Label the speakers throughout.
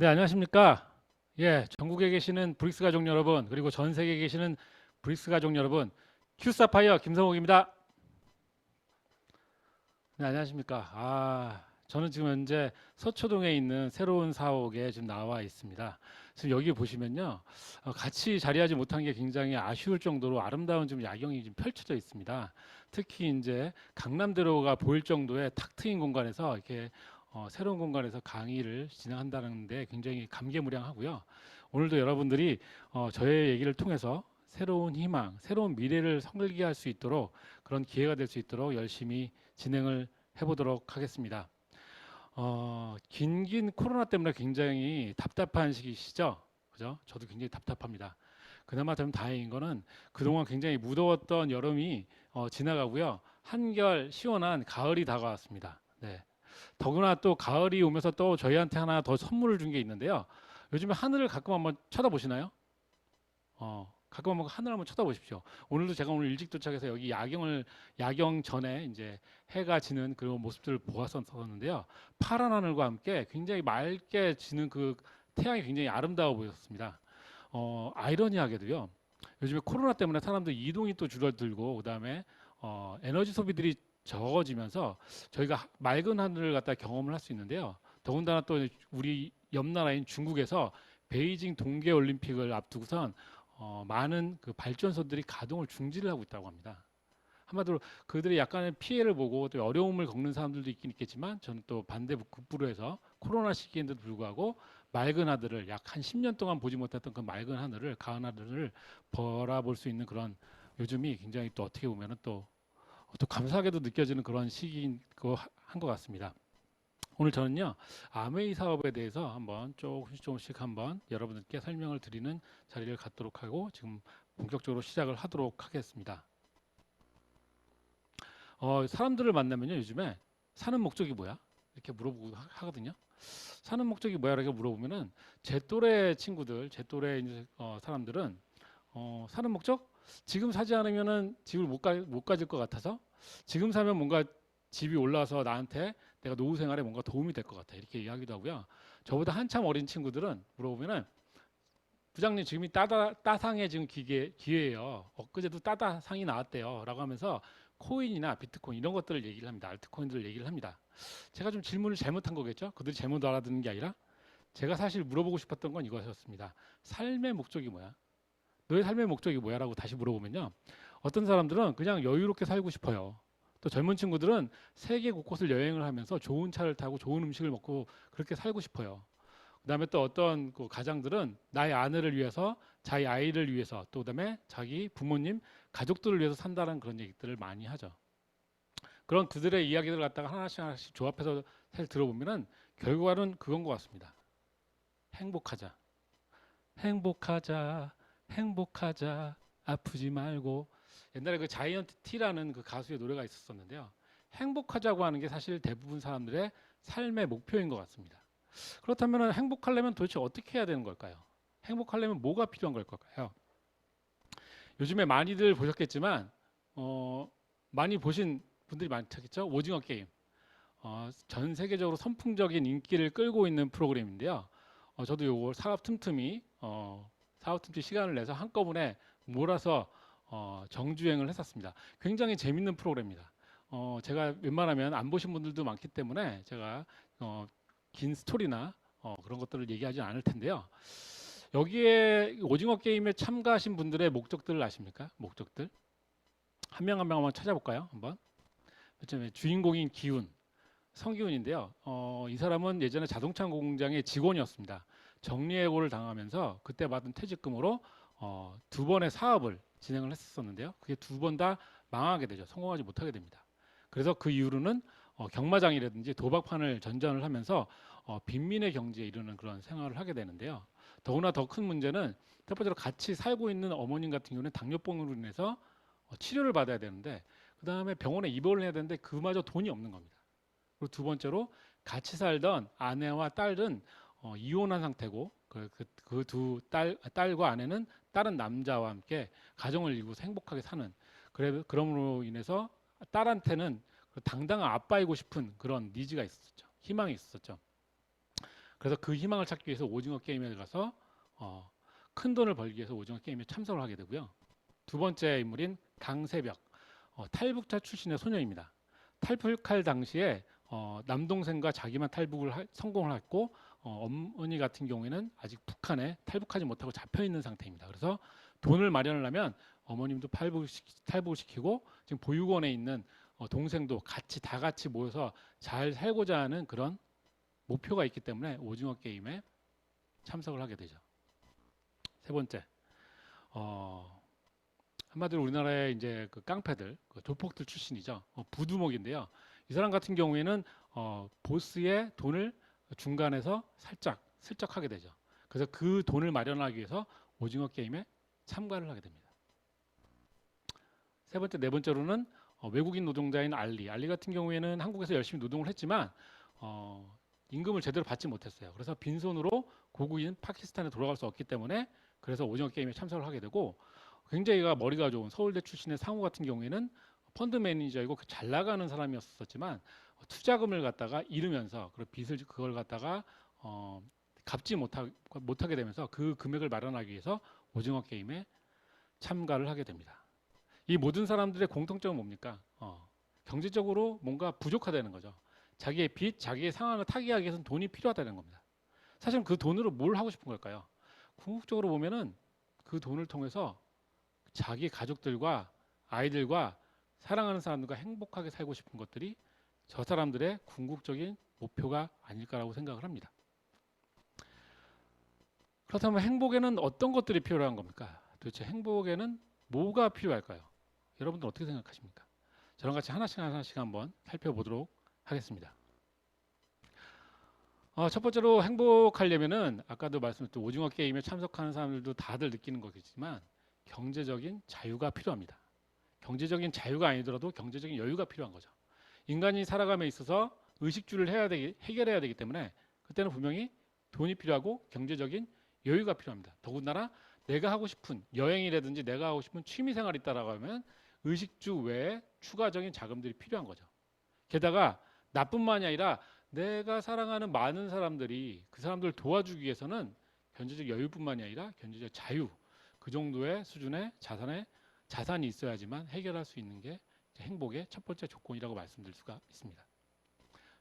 Speaker 1: 네, 안녕하십니까? 예, 전국에 계시는 브릭스 가족 여러분, 그리고 전 세계에 계시는 브릭스 가족 여러분, 큐사파이어 김성욱입니다. 네, 안녕하십니까? 저는 지금 현재 서초동에 있는 새로운 사옥에 지금 나와 있습니다. 지금 여기 보시면요, 같이 자리하지 못한 게 굉장히 아쉬울 정도로 아름다운 지금 야경이 지금 펼쳐져 있습니다. 특히 이제 강남대로가 보일 정도의 탁 트인 공간에서 이렇게 새로운 공간에서 강의를 진행한다는데 굉장히 감개무량하고요. 오늘도 여러분들이 저의 얘기를 통해서 새로운 희망, 새로운 미래를 설계할 수 있도록 그런 기회가 될 수 있도록 열심히 진행을 해보도록 하겠습니다. 긴 코로나 때문에 굉장히 답답한 시기시죠? 그죠? 저도 굉장히 답답합니다. 그나마 좀 다행인 거는 그동안 굉장히 무더웠던 여름이 지나가고요. 한결 시원한 가을이 다가왔습니다. 네. 더구나 또 가을이 오면서 또 저희한테 하나 더 선물을 준 게 있는데요. 요즘에 하늘을 가끔 한번 쳐다보시나요? 가끔 한번 하늘 한번 쳐다보십시오. 오늘도 제가 오늘 일찍 도착해서 여기 야경 전에 이제 해가 지는 그런 모습들을 보았었는데요. 파란 하늘과 함께 굉장히 맑게 지는 그 태양이 굉장히 아름다워 보였습니다. 아이러니하게도요. 요즘에 코로나 때문에 사람들 이동이 또 줄어들고 그다음에 에너지 소비들이 적어지면서 저희가 맑은 하늘을 갖다 경험을 할 수 있는데요. 더군다나 또 우리 옆 나라인 중국에서 베이징 동계 올림픽을 앞두고선 많은 그 발전소들이 가동을 중지를 하고 있다고 합니다. 한마디로 그들이 약간의 피해를 보고 또 어려움을 겪는 사람들도 있긴 있겠지만 저는 또 반대 급부로 해서 코로나 시기인데도 불구하고 맑은 하늘을 약 한 10년 동안 보지 못했던 그 맑은 하늘을 가은 하늘을 바라볼 수 있는 그런 요즘이 굉장히 또 어떻게 보면은 또 감사하게도 느껴지는 그런 시기인 거 한 것 같습니다. 오늘 저는요 아메이 사업에 대해서 한번 조금씩 한번 여러분들께 설명을 드리는 자리를 갖도록 하고 지금 본격적으로 시작을 하도록 하겠습니다. 사람들을 만나면요 요즘에 사는 목적이 뭐야? 이렇게 물어보고 하거든요. 사는 목적이 뭐야라고 물어보면은 제 또래 친구들, 제 또래 이제, 사람들은 사는 목적? 지금 사지 않으면은 집을 못 가질 것 같아서 지금 사면 뭔가 집이 올라서 나한테 내가 노후 생활에 뭔가 도움이 될 것 같아 이렇게 이야기도 하고요. 저보다 한참 어린 친구들은 물어보면은 부장님 지금이 따상의 지금 기회예요. 엊그제도 따다상이 나왔대요.라고 하면서 코인이나 비트코인 이런 것들을 얘기를 합니다. 알트코인들을 얘기를 합니다. 제가 좀 질문을 잘못한 거겠죠? 그들이 잘못 알아듣는 게 아니라 제가 사실 물어보고 싶었던 건 이것이었습니다. 삶의 목적이 뭐야? 너의 삶의 목적이 뭐야라고 다시 물어보면요. 어떤 사람들은 그냥 여유롭게 살고 싶어요. 또 젊은 친구들은 세계 곳곳을 여행을 하면서 좋은 차를 타고 좋은 음식을 먹고 그렇게 살고 싶어요. 그다음에 또 어떤 그 가장들은 나의 아내를 위해서, 자기 아이를 위해서, 또 그다음에 자기 부모님, 가족들을 위해서 산다는 그런 얘기들을 많이 하죠. 그런 그들의 이야기들을 갖다가 하나씩 조합해서 사실 들어보면은 결과는 그건 것 같습니다. 행복하자, 행복하자, 행복하자, 아프지 말고. 옛날에 그 자이언트 T라는 그 가수의 노래가 있었었는데요. 행복하자고 하는 게 사실 대부분 사람들의 삶의 목표인 것 같습니다. 그렇다면 행복하려면 도대체 어떻게 해야 되는 걸까요? 행복하려면 뭐가 필요한 걸까요? 요즘에 많이들 보셨겠지만 많이 보신 분들이 많겠죠? 오징어 게임. 전 세계적으로 선풍적인 인기를 끌고 있는 프로그램인데요. 저도 요거 사업 틈틈이 시간을 내서 한꺼번에 몰아서 정주행을 했었습니다. 굉장히 재밌는 프로그램입니다. 제가 웬만하면 안 보신 분들도 많기 때문에 제가 어, 긴 스토리나 그런 것들을 얘기하지 않을 텐데요. 여기에 오징어 게임에 참가하신 분들의 목적들을 아십니까? 목적들 한 명 한 명 한번 찾아볼까요? 한번 주인공인 기훈 성기훈인데요. 이 사람은 예전에 자동차 공장의 직원이었습니다. 정리해고를 당하면서 그때 받은 퇴직금으로 두 번의 사업을 진행을 했었는데요. 그게 두 번 다 망하게 되죠. 성공하지 못하게 됩니다. 그래서 그 이후로는 경마장이라든지 도박판을 전전을 하면서 빈민의 경지에 이르는 그런 생활을 하게 되는데요. 더구나 더 큰 문제는 첫 번째로 같이 살고 있는 어머님 같은 경우는 당뇨병으로 인해서 치료를 받아야 되는데 그 다음에 병원에 입원을 해야 되는데 그마저 돈이 없는 겁니다. 그리고 두 번째로 같이 살던 아내와 딸은 이혼한 상태고 그 두 딸과 아내는 다른 남자와 함께 가정을 이루고 행복하게 사는 그럼으로 인해서 딸한테는 당당한 아빠이고 싶은 그런 니즈가 있었죠. 희망이 있었죠. 그래서 그 희망을 찾기 위해서 오징어 게임에 가서 큰 돈을 벌기 위해서 오징어 게임에 참석을 하게 되고요. 두 번째 인물인 강세벽, 탈북자 출신의 소녀입니다. 탈북할 당시에 남동생과 자기만 성공을 했고 어머니 같은 경우에는 아직 북한에 탈북하지 못하고 잡혀 있는 상태입니다. 그래서 돈을 마련을 하면 어머님도 탈북을 시키고 지금 보육원에 있는 동생도 다 같이 모여서 잘 살고자 하는 그런 목표가 있기 때문에 오징어 게임에 참석을 하게 되죠. 세 번째, 한마디로 우리나라의 이제 그 깡패들, 그 조폭들 출신이죠. 부두목인데요. 이 사람 같은 경우에는 보스의 돈을 중간에서 살짝 슬쩍하게 되죠. 그래서 그 돈을 마련하기 위해서 오징어 게임에 참가를 하게 됩니다. 세 번째, 네 번째로는 외국인 노동자인 알리 같은 경우에는 한국에서 열심히 노동을 했지만 임금을 제대로 받지 못했어요. 그래서 빈손으로 고국인 파키스탄에 돌아갈 수 없기 때문에 그래서 오징어 게임에 참석을 하게 되고, 굉장히 머리가 좋은 서울대 출신의 상우 같은 경우에는 펀드 매니저이고 잘 나가는 사람이었었지만 투자금을 갖다가 잃으면서 그 빚을 그걸 갖다가 갚지 못하게 되면서 그 금액을 마련하기 위해서 오징어 게임에 참가를 하게 됩니다. 이 모든 사람들의 공통점은 뭡니까? 경제적으로 뭔가 부족하다는 거죠. 자기의 빚, 자기의 상황을 타개하기 위해서는 돈이 필요하다는 겁니다. 사실 그 돈으로 뭘 하고 싶은 걸까요? 궁극적으로 보면은 그 돈을 통해서 자기 가족들과 아이들과 사랑하는 사람들과 행복하게 살고 싶은 것들이 저 사람들의 궁극적인 목표가 아닐까라고 생각을 합니다. 그렇다면 행복에는 어떤 것들이 필요한 겁니까? 도대체 행복에는 뭐가 필요할까요? 여러분들 어떻게 생각하십니까? 저랑 같이 하나씩 한번 살펴보도록 하겠습니다. 첫 번째로 행복하려면은 아까도 말씀드렸던 오징어 게임에 참석하는 사람들도 다들 느끼는 거겠지만 경제적인 자유가 필요합니다. 경제적인 자유가 아니더라도 경제적인 여유가 필요한 거죠. 인간이 살아감에 있어서 의식주를 해결해야 되기 때문에 그때는 분명히 돈이 필요하고 경제적인 여유가 필요합니다. 더군다나 내가 하고 싶은 여행이라든지 내가 하고 싶은 취미생활이 있다라고 하면 의식주 외에 추가적인 자금들이 필요한 거죠. 게다가 나뿐만이 아니라 내가 사랑하는 많은 사람들이 그 사람들을 도와주기 위해서는 경제적 여유뿐만이 아니라 경제적 자유, 그 정도의 수준의 자산이 있어야지만 해결할 수 있는 게 행복의 첫 번째 조건이라고 말씀드릴 수가 있습니다.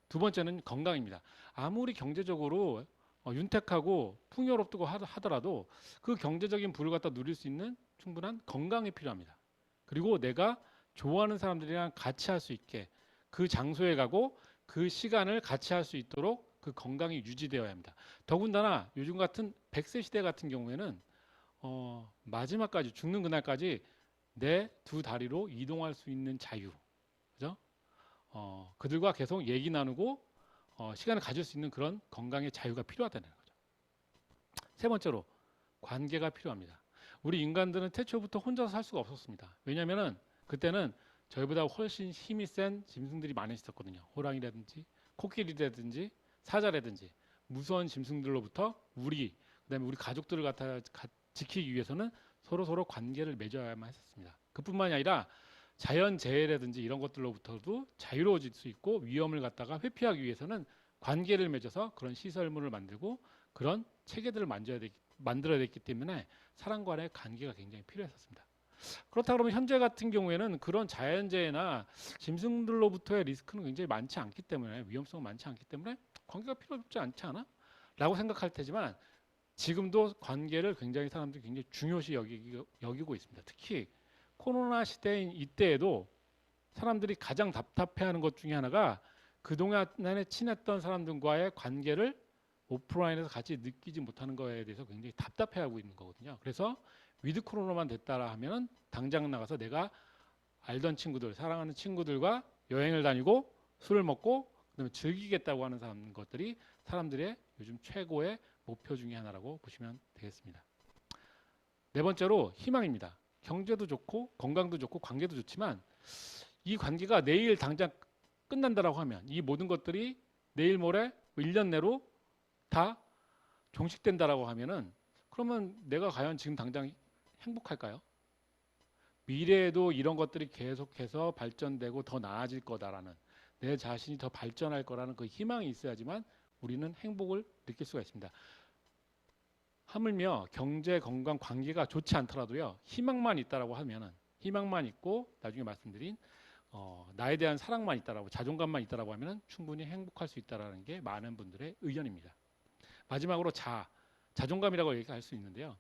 Speaker 1: 두 번째는 건강입니다. 아무리 경제적으로 윤택하고 풍요롭다고 하더라도 그 경제적인 부를 갖다 누릴 수 있는 충분한 건강이 필요합니다. 그리고 내가 좋아하는 사람들이랑 같이 할 수 있게 그 장소에 가고 그 시간을 같이 할 수 있도록 그 건강이 유지되어야 합니다. 더군다나 요즘 같은 100세 시대 같은 경우에는 마지막까지 죽는 그날까지 내 두 다리로 이동할 수 있는 자유, 그죠? 그들과 계속 얘기 나누고 시간을 가질 수 있는 그런 건강의 자유가 필요하다는 거죠. 세 번째로 관계가 필요합니다. 우리 인간들은 태초부터 혼자서 살 수가 없었습니다. 왜냐하면은 그때는 저희보다 훨씬 힘이 센 짐승들이 많이 있었거든요. 호랑이라든지 코끼리라든지 사자라든지 무서운 짐승들로부터 그다음에 우리 가족들을 갖다 지키기 위해서는 서로 관계를 맺어야만 했었습니다. 그뿐만이 아니라 자연재해라든지 이런 것들로부터도 자유로워질 수 있고 위험을 갖다가 회피하기 위해서는 관계를 맺어서 그런 시설물을 만들고 그런 체계들을 만들어야 됐기 때문에 사람 간의 관계가 굉장히 필요했었습니다. 그렇다 그러면 현재 같은 경우에는 그런 자연재해나 짐승들로부터의 리스크는 굉장히 많지 않기 때문에 위험성은 많지 않기 때문에 관계가 필요 없지 않지 않아? 라고 생각할 테지만 지금도 관계를 굉장히 사람들이 굉장히 중요시 여기고 있습니다. 특히 코로나 시대인 이때에도 사람들이 가장 답답해하는 것 중에 하나가 그동안에 친했던 사람들과의 관계를 오프라인에서 같이 느끼지 못하는 거에 대해서 굉장히 답답해하고 있는 거거든요. 그래서 위드 코로나만 됐다라 하면은 당장 나가서 내가 알던 친구들, 사랑하는 친구들과 여행을 다니고 술을 먹고 그다음에 즐기겠다고 하는 것들이 사람들의 요즘 최고의 목표 중에 하나라고 보시면 되겠습니다. 네 번째로 희망입니다. 경제도 좋고 건강도 좋고 관계도 좋지만 이 관계가 내일 당장 끝난다라고 하면 이 모든 것들이 내일 모레 1년 내로 다 종식된다라고 하면은 그러면 내가 과연 지금 당장 행복할까요? 미래에도 이런 것들이 계속해서 발전되고 더 나아질 거다라는 내 자신이 더 발전할 거라는 그 희망이 있어야지만 우리는 행복을 느낄 수가 있습니다. 하물며 경제, 건강, 관계가 좋지 않더라도요. 희망만 있다라고 하면은 희망만 있고 나중에 말씀드린 나에 대한 사랑만 있다라고 자존감만 있다라고 하면은 충분히 행복할 수 있다라는 게 많은 분들의 의견입니다. 마지막으로 자존감이라고 얘기할 수 있는데요.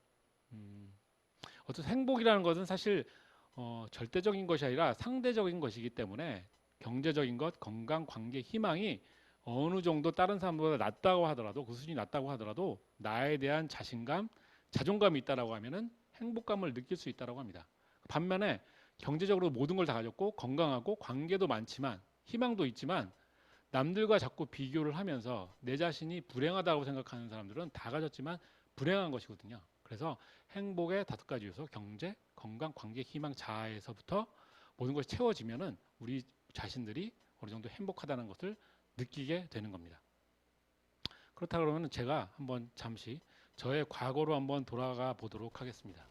Speaker 1: 어떤 행복이라는 것은 사실 절대적인 것이 아니라 상대적인 것이기 때문에 경제적인 것, 건강, 관계, 희망이 어느 정도 다른 사람보다 낮다고 하더라도 그 수준이 낮다고 하더라도 나에 대한 자신감, 자존감이 있다라고 하면은 행복감을 느낄 수 있다라고 합니다. 반면에 경제적으로 모든 걸 다 가졌고 건강하고 관계도 많지만 희망도 있지만 남들과 자꾸 비교를 하면서 내 자신이 불행하다고 생각하는 사람들은 다 가졌지만 불행한 것이거든요. 그래서 행복의 5가지 요소, 경제, 건강, 관계, 희망, 자아에서부터 모든 것이 채워지면은 우리 자신들이 어느 정도 행복하다는 것을 느끼게 되는 겁니다. 그렇다 그러면 제가 한번 잠시 저의 과거로 한번 돌아가 보도록 하겠습니다.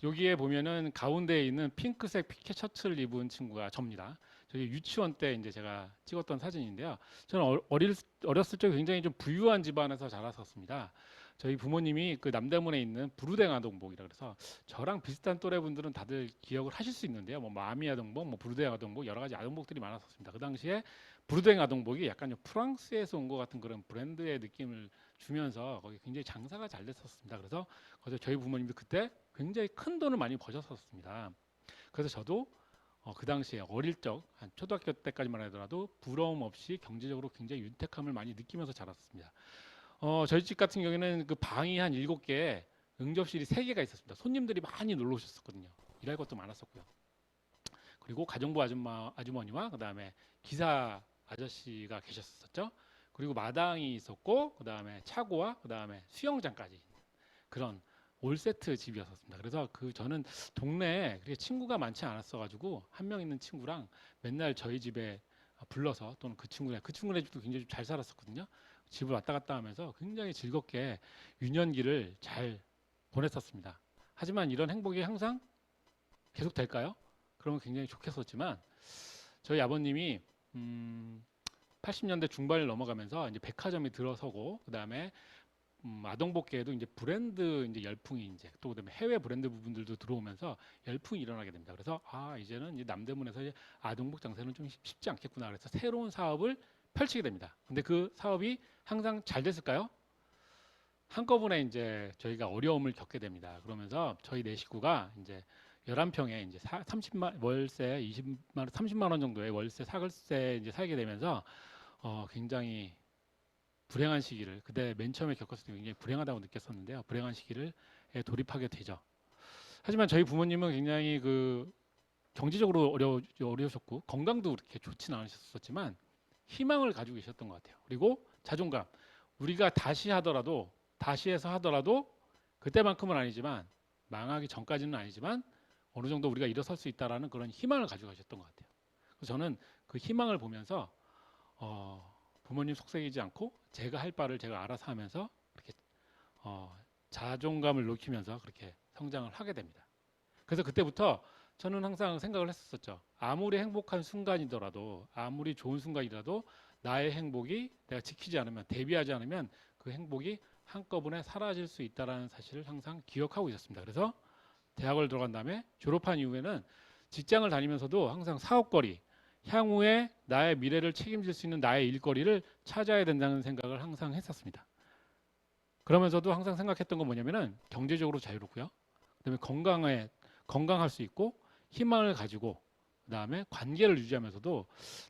Speaker 1: 여기에 보면은 가운데에 있는 핑크색 피켓 셔츠를 입은 친구가 접니다. 저희 유치원 때 이제 제가 찍었던 사진인데요. 저는 어렸을 적 굉장히 좀 부유한 집안에서 자랐었습니다. 저희 부모님이 그 남대문에 있는 부르댕 아동복이라 그래서 저랑 비슷한 또래 분들은 다들 기억을 하실 수 있는데요. 뭐 마미 아동복, 뭐 부르댕 아동복 여러 가지 아동복들이 많았었습니다. 그 당시에 부르댕 아동복이 약간 좀 프랑스에서 온 것 같은 그런 브랜드의 느낌을 주면서 거기 굉장히 장사가 잘 됐었습니다. 그래서 저희 부모님도 그때 굉장히 큰 돈을 많이 버셨었습니다. 그래서 저도 그 당시에 어릴 적 한 초등학교 때까지만 하더라도 부러움 없이 경제적으로 굉장히 윤택함을 많이 느끼면서 자랐습니다. 저희 집 같은 경우에는 그 방이 한 7개, 응접실이 3개가 있었습니다. 손님들이 많이 놀러 오셨었거든요. 일할 것도 많았었고요. 그리고 가정부 아주머니와 그다음에 기사 아저씨가 계셨었죠. 그리고 마당이 있었고 그다음에 차고와 그다음에 수영장까지 그런 올 세트 집이었습니다. 그래서 저는 동네에 그렇게 친구가 많지 않았어 가지고 한 명 있는 친구랑 맨날 저희 집에 불러서 또는 그 친구네 집도 굉장히 잘 살았었거든요. 집을 왔다 갔다 하면서 굉장히 즐겁게 유년기를 잘 보냈었습니다. 하지만 이런 행복이 항상 계속 될까요? 그러면 굉장히 좋겠었지만 저희 아버님이 80년대 중반을 넘어가면서 이제 백화점이 들어서고 그다음에 아동복계에도 이제 브랜드 이제 열풍이 이제 또 그다음에 해외 브랜드 부분들도 들어오면서 열풍이 일어나게 됩니다. 그래서 이제는 이제 남대문에서 이제 아동복 장사는 좀 쉽지 않겠구나. 그래서 새로운 사업을 펼치게 됩니다. 근데 그 사업이 항상 잘 됐을까요? 한꺼번에 이제 저희가 어려움을 겪게 됩니다. 그러면서 저희 네 식구가 이제 11평에 이제 30만 월세 20만 원, 30만 원 정도의 월세 사글세 이제 살게 되면서 굉장히 불행한 시기를 그때 맨 처음에 겪었을 때 굉장히 불행하다고 느꼈었는데요. 불행한 시기를 돌입하게 되죠. 하지만 저희 부모님은 굉장히 그 경제적으로 어려우셨고 건강도 그렇게 좋지는 않으셨었지만 희망을 가지고 계셨던 것 같아요. 그리고 자존감. 우리가 다시 해서 하더라도 그때만큼은 아니지만 망하기 전까지는 아니지만 어느 정도 우리가 일어설 수 있다라는 그런 희망을 가지고 가셨던 것 같아요. 그래서 저는 그 희망을 보면서 부모님 속삭이지 않고 제가 할 바를 제가 알아서 하면서 그렇게 자존감을 높이면서 그렇게 성장을 하게 됩니다. 그래서 그때부터 저는 항상 생각을 했었죠. 아무리 행복한 순간이더라도 아무리 좋은 순간이라도 나의 행복이 내가 지키지 않으면 대비하지 않으면 그 행복이 한꺼번에 사라질 수 있다는 사실을 항상 기억하고 있었습니다. 그래서 대학을 들어간 다음에 졸업한 이후에는 직장을 다니면서도 항상 사업거리, 향후에 나의 미래를 책임질 수 있는 나의 일거리를 찾아야 된다는 생각을 항상 했었습니다. 그러면서도 항상 생각했던 건 뭐냐면은 경제적으로 자유롭고요. 그다음에 건강할 수 있고 희망을 가지고 그다음에 관계를 유지하면서도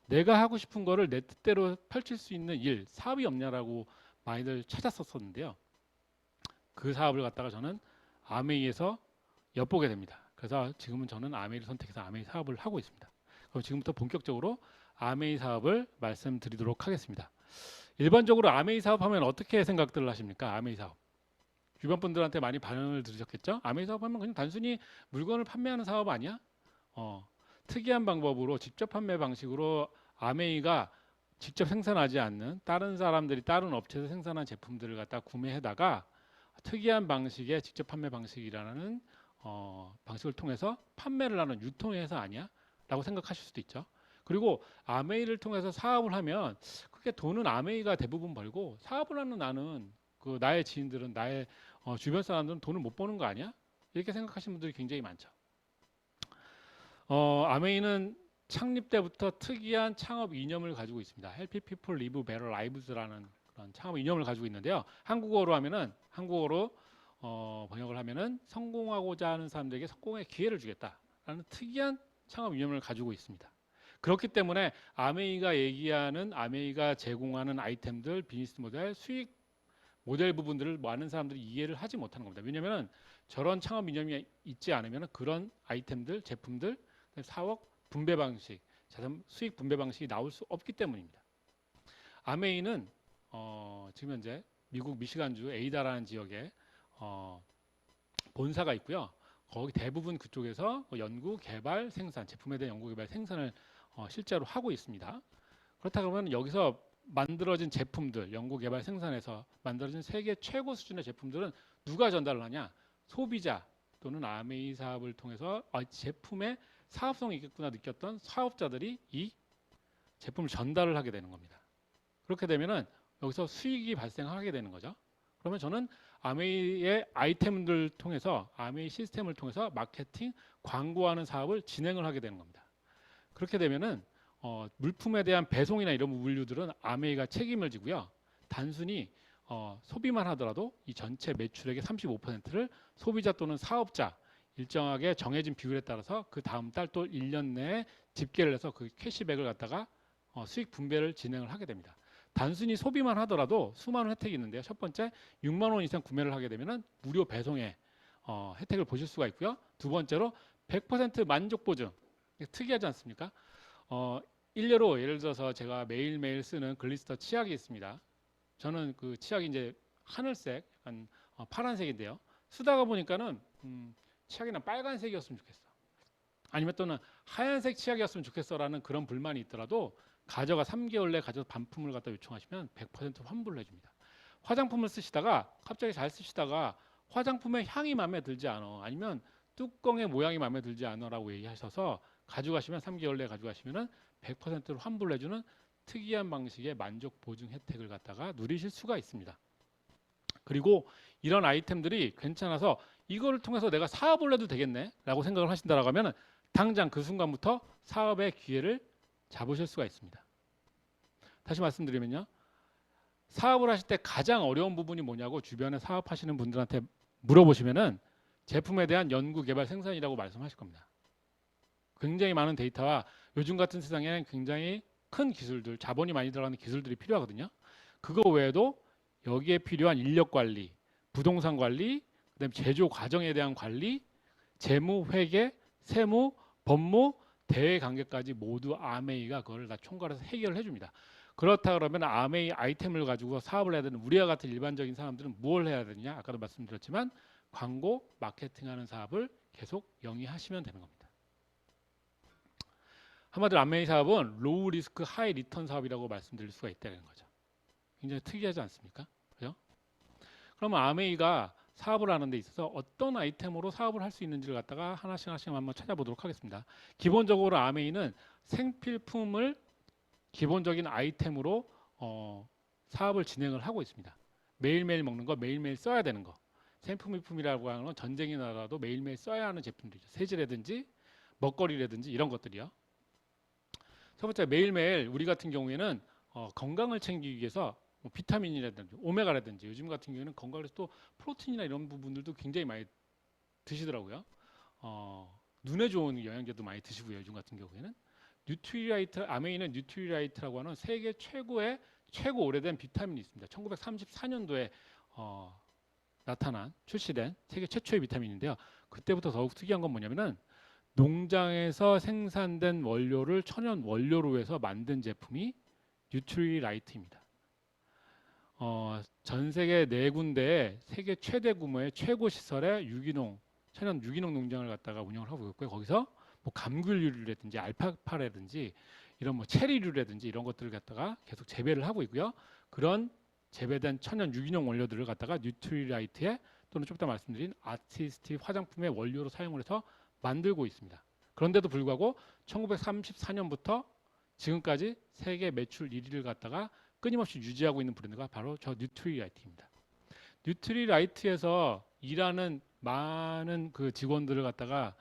Speaker 1: 내가 하고 싶은 거를 내 뜻대로 펼칠 수 있는 일, 사업이 없냐라고 많이들 찾았었는데요. 그 사업을 갖다가 저는 아메이에서 엿보게 됩니다. 그래서 지금은 저는 아메이를 선택해서 아메이 사업을 하고 있습니다. 그럼 지금부터 본격적으로 아메이 사업을 말씀드리도록 하겠습니다. 일반적으로 아메이 사업하면 어떻게 생각들을 하십니까? 아메이 사업. 주변 분들한테 많이 반응을 들으셨겠죠? 아메이 사업하면 그냥 단순히 물건을 판매하는 사업 아니야? 특이한 방법으로 직접 판매 방식으로 아메이가 직접 생산하지 않는 다른 사람들이 다른 업체에서 생산한 제품들을 갖다 구매해다가 특이한 방식의 직접 판매 방식이라는 방식을 통해서 판매를 하는 유통의 회사 아니야? 라고 생각하실 수도 있죠. 그리고 아메이를 통해서 사업을 하면 그게 돈은 아메이가 대부분 벌고 사업을 하는 나는 그 나의 지인들은 나의 주변 사람들은 돈을 못 버는 거 아니야? 이렇게 생각하시는 분들이 굉장히 많죠. 아메이는 창립 때부터 특이한 창업 이념을 가지고 있습니다. Help People Live Better Lives라는 그런 창업 이념을 가지고 있는데요. 한국어로 번역을 하면은 성공하고자 하는 사람들에게 성공의 기회를 주겠다라는 특이한 창업 이념을 가지고 있습니다. 그렇기 때문에 아메이가 제공하는 아이템들, 비즈니스 모델, 수익 모델 부분들을 많은 사람들이 이해를 하지 못하는 겁니다. 왜냐하면 저런 창업 이념이 있지 않으면 그런 아이템들, 제품들, 사업 분배 방식, 수익 분배 방식이 나올 수 없기 때문입니다. 아메이는 지금 현재 미국 미시간주 에이다라는 지역에 본사가 있고요. 거기 대부분 그쪽에서 연구, 개발, 생산, 제품에 대한 연구, 개발, 생산을 실제로 하고 있습니다. 그렇다 그러면 여기서 만들어진 제품들, 연구, 개발, 생산에서 만들어진 세계 최고 수준의 제품들은 누가 전달을 하냐? 소비자 또는 아메이 사업을 통해서 제품의 사업성이 있겠구나 느꼈던 사업자들이 이 제품을 전달을 하게 되는 겁니다. 그렇게 되면은 여기서 수익이 발생하게 되는 거죠. 그러면 저는 아메이의 아이템들 통해서 아메이 시스템을 통해서 마케팅, 광고하는 사업을 진행을 하게 되는 겁니다. 그렇게 되면은 물품에 대한 배송이나 이런 물류들은 아메이가 책임을 지고요. 단순히 소비만 하더라도 이 전체 매출액의 35%를 소비자 또는 사업자 일정하게 정해진 비율에 따라서 그 다음 달 또 1년 내에 집계를 해서 그 캐시백을 갖다가 수익 분배를 진행을 하게 됩니다. 단순히 소비만 하더라도 수많은 혜택이 있는데요. 첫 번째, 6만 원 이상 구매를 하게 되면 무료 배송의 혜택을 보실 수가 있고요. 두 번째로 100% 만족 보증. 특이하지 않습니까? 일례로 예를 들어서 제가 매일매일 쓰는 글리스터 치약이 있습니다. 저는 그 치약이 이제 하늘색, 약간 파란색인데요. 쓰다가 보니까는 치약이나 빨간색이었으면 좋겠어. 아니면 또는 하얀색 치약이었으면 좋겠어라는 그런 불만이 있더라도 3개월 내에 가져서 반품을 갖다 요청하시면 100% 환불을 해줍니다. 화장품을 쓰시다가 갑자기 잘 쓰시다가 화장품의 향이 마음에 들지 않아, 아니면 뚜껑의 모양이 마음에 들지 않아라고 얘기하셔서 가져가시면 3개월 내에 가져가시면은 100%로 환불을 해주는 특이한 방식의 만족 보증 혜택을 갖다가 누리실 수가 있습니다. 그리고 이런 아이템들이 괜찮아서 이거를 통해서 내가 사업을 해도 되겠네 라고 생각을 하신다라고 하면 당장 그 순간부터 사업의 기회를 잡으실 수가 있습니다. 다시 말씀드리면요, 사업을 하실 때 가장 어려운 부분이 뭐냐고 주변에 사업하시는 분들한테 물어보시면은 제품에 대한 연구, 개발, 생산이라고 말씀하실 겁니다. 굉장히 많은 데이터와 요즘 같은 세상에는 굉장히 큰 기술들, 자본이 많이 들어가는 기술들이 필요하거든요. 그거 외에도 여기에 필요한 인력 관리, 부동산 관리, 그다음에 제조 과정에 대한 관리, 재무, 회계, 세무, 법무, 대외 관계까지 모두 아메이가 그걸 다 총괄해서 해결을 해줍니다. 그렇다 그러면 아메이 아이템을 가지고 사업을 해야 되는 우리와 같은 일반적인 사람들은 뭘 해야 되느냐? 아까도 말씀드렸지만 광고, 마케팅하는 사업을 계속 영위하시면 되는 겁니다. 한마디로 아메이 사업은 로우 리스크 하이 리턴 사업이라고 말씀드릴 수가 있다는 거죠. 굉장히 특이하지 않습니까? 그죠? 그러면 아메이가 사업을 하는 데 있어서 어떤 아이템으로 사업을 할 수 있는지를 갖다가 하나씩 한번 찾아보도록 하겠습니다. 기본적으로 아메이는 생필품을 기본적인 아이템으로 사업을 진행을 하고 있습니다. 매일매일 먹는 거, 매일매일 써야 되는 거. 생필품이라고 하는 건 전쟁이 나라도 매일매일 써야 하는 제품들이죠. 세제라든지 먹거리라든지 이런 것들이요. 첫 번째, 매일매일 우리 같은 경우에는 건강을 챙기기 위해서 뭐 비타민이라든지 오메가라든지 요즘 같은 경우에는 건강에서 또 프로틴이나 이런 부분들도 굉장히 많이 드시더라고요. 눈에 좋은 영양제도 많이 드시고요. 요즘 같은 경우에는 아메이는 뉴트리라이트라고 하는 세계 최고 오래된 비타민이 있습니다. 1934년도에 출시된 세계 최초의 비타민인데요. 그때부터 더욱 특이한 건 뭐냐면은 농장에서 생산된 원료를 천연 원료로 해서 만든 제품이 뉴트리라이트입니다. 전 세계 4군데의 세계 최대 규모의 최고 시설의 천연 유기농 농장을 갖다가 운영을 하고 있고요. 거기서 뭐 감귤류라든지 알파파라든지 이런 뭐 체리류라든지 이런 것들을 갖다가 계속 재배를 하고 있고요. 그런 재배된 천연 유기농 원료들을 갖다가 뉴트리라이트에 또는 좀 이따 말씀드린 아티스틱 화장품의 원료로 사용을 해서 만들고 있습니다. 그런데도 불구하고 1934년부터 지금까지 세계 매출 1위를 갖다가 끊임없이 유지하고 있는 브랜드가 바로 저 뉴트리라이트입니다. 뉴트리라이트에서 일하는 많은 그 직원들을 갖다가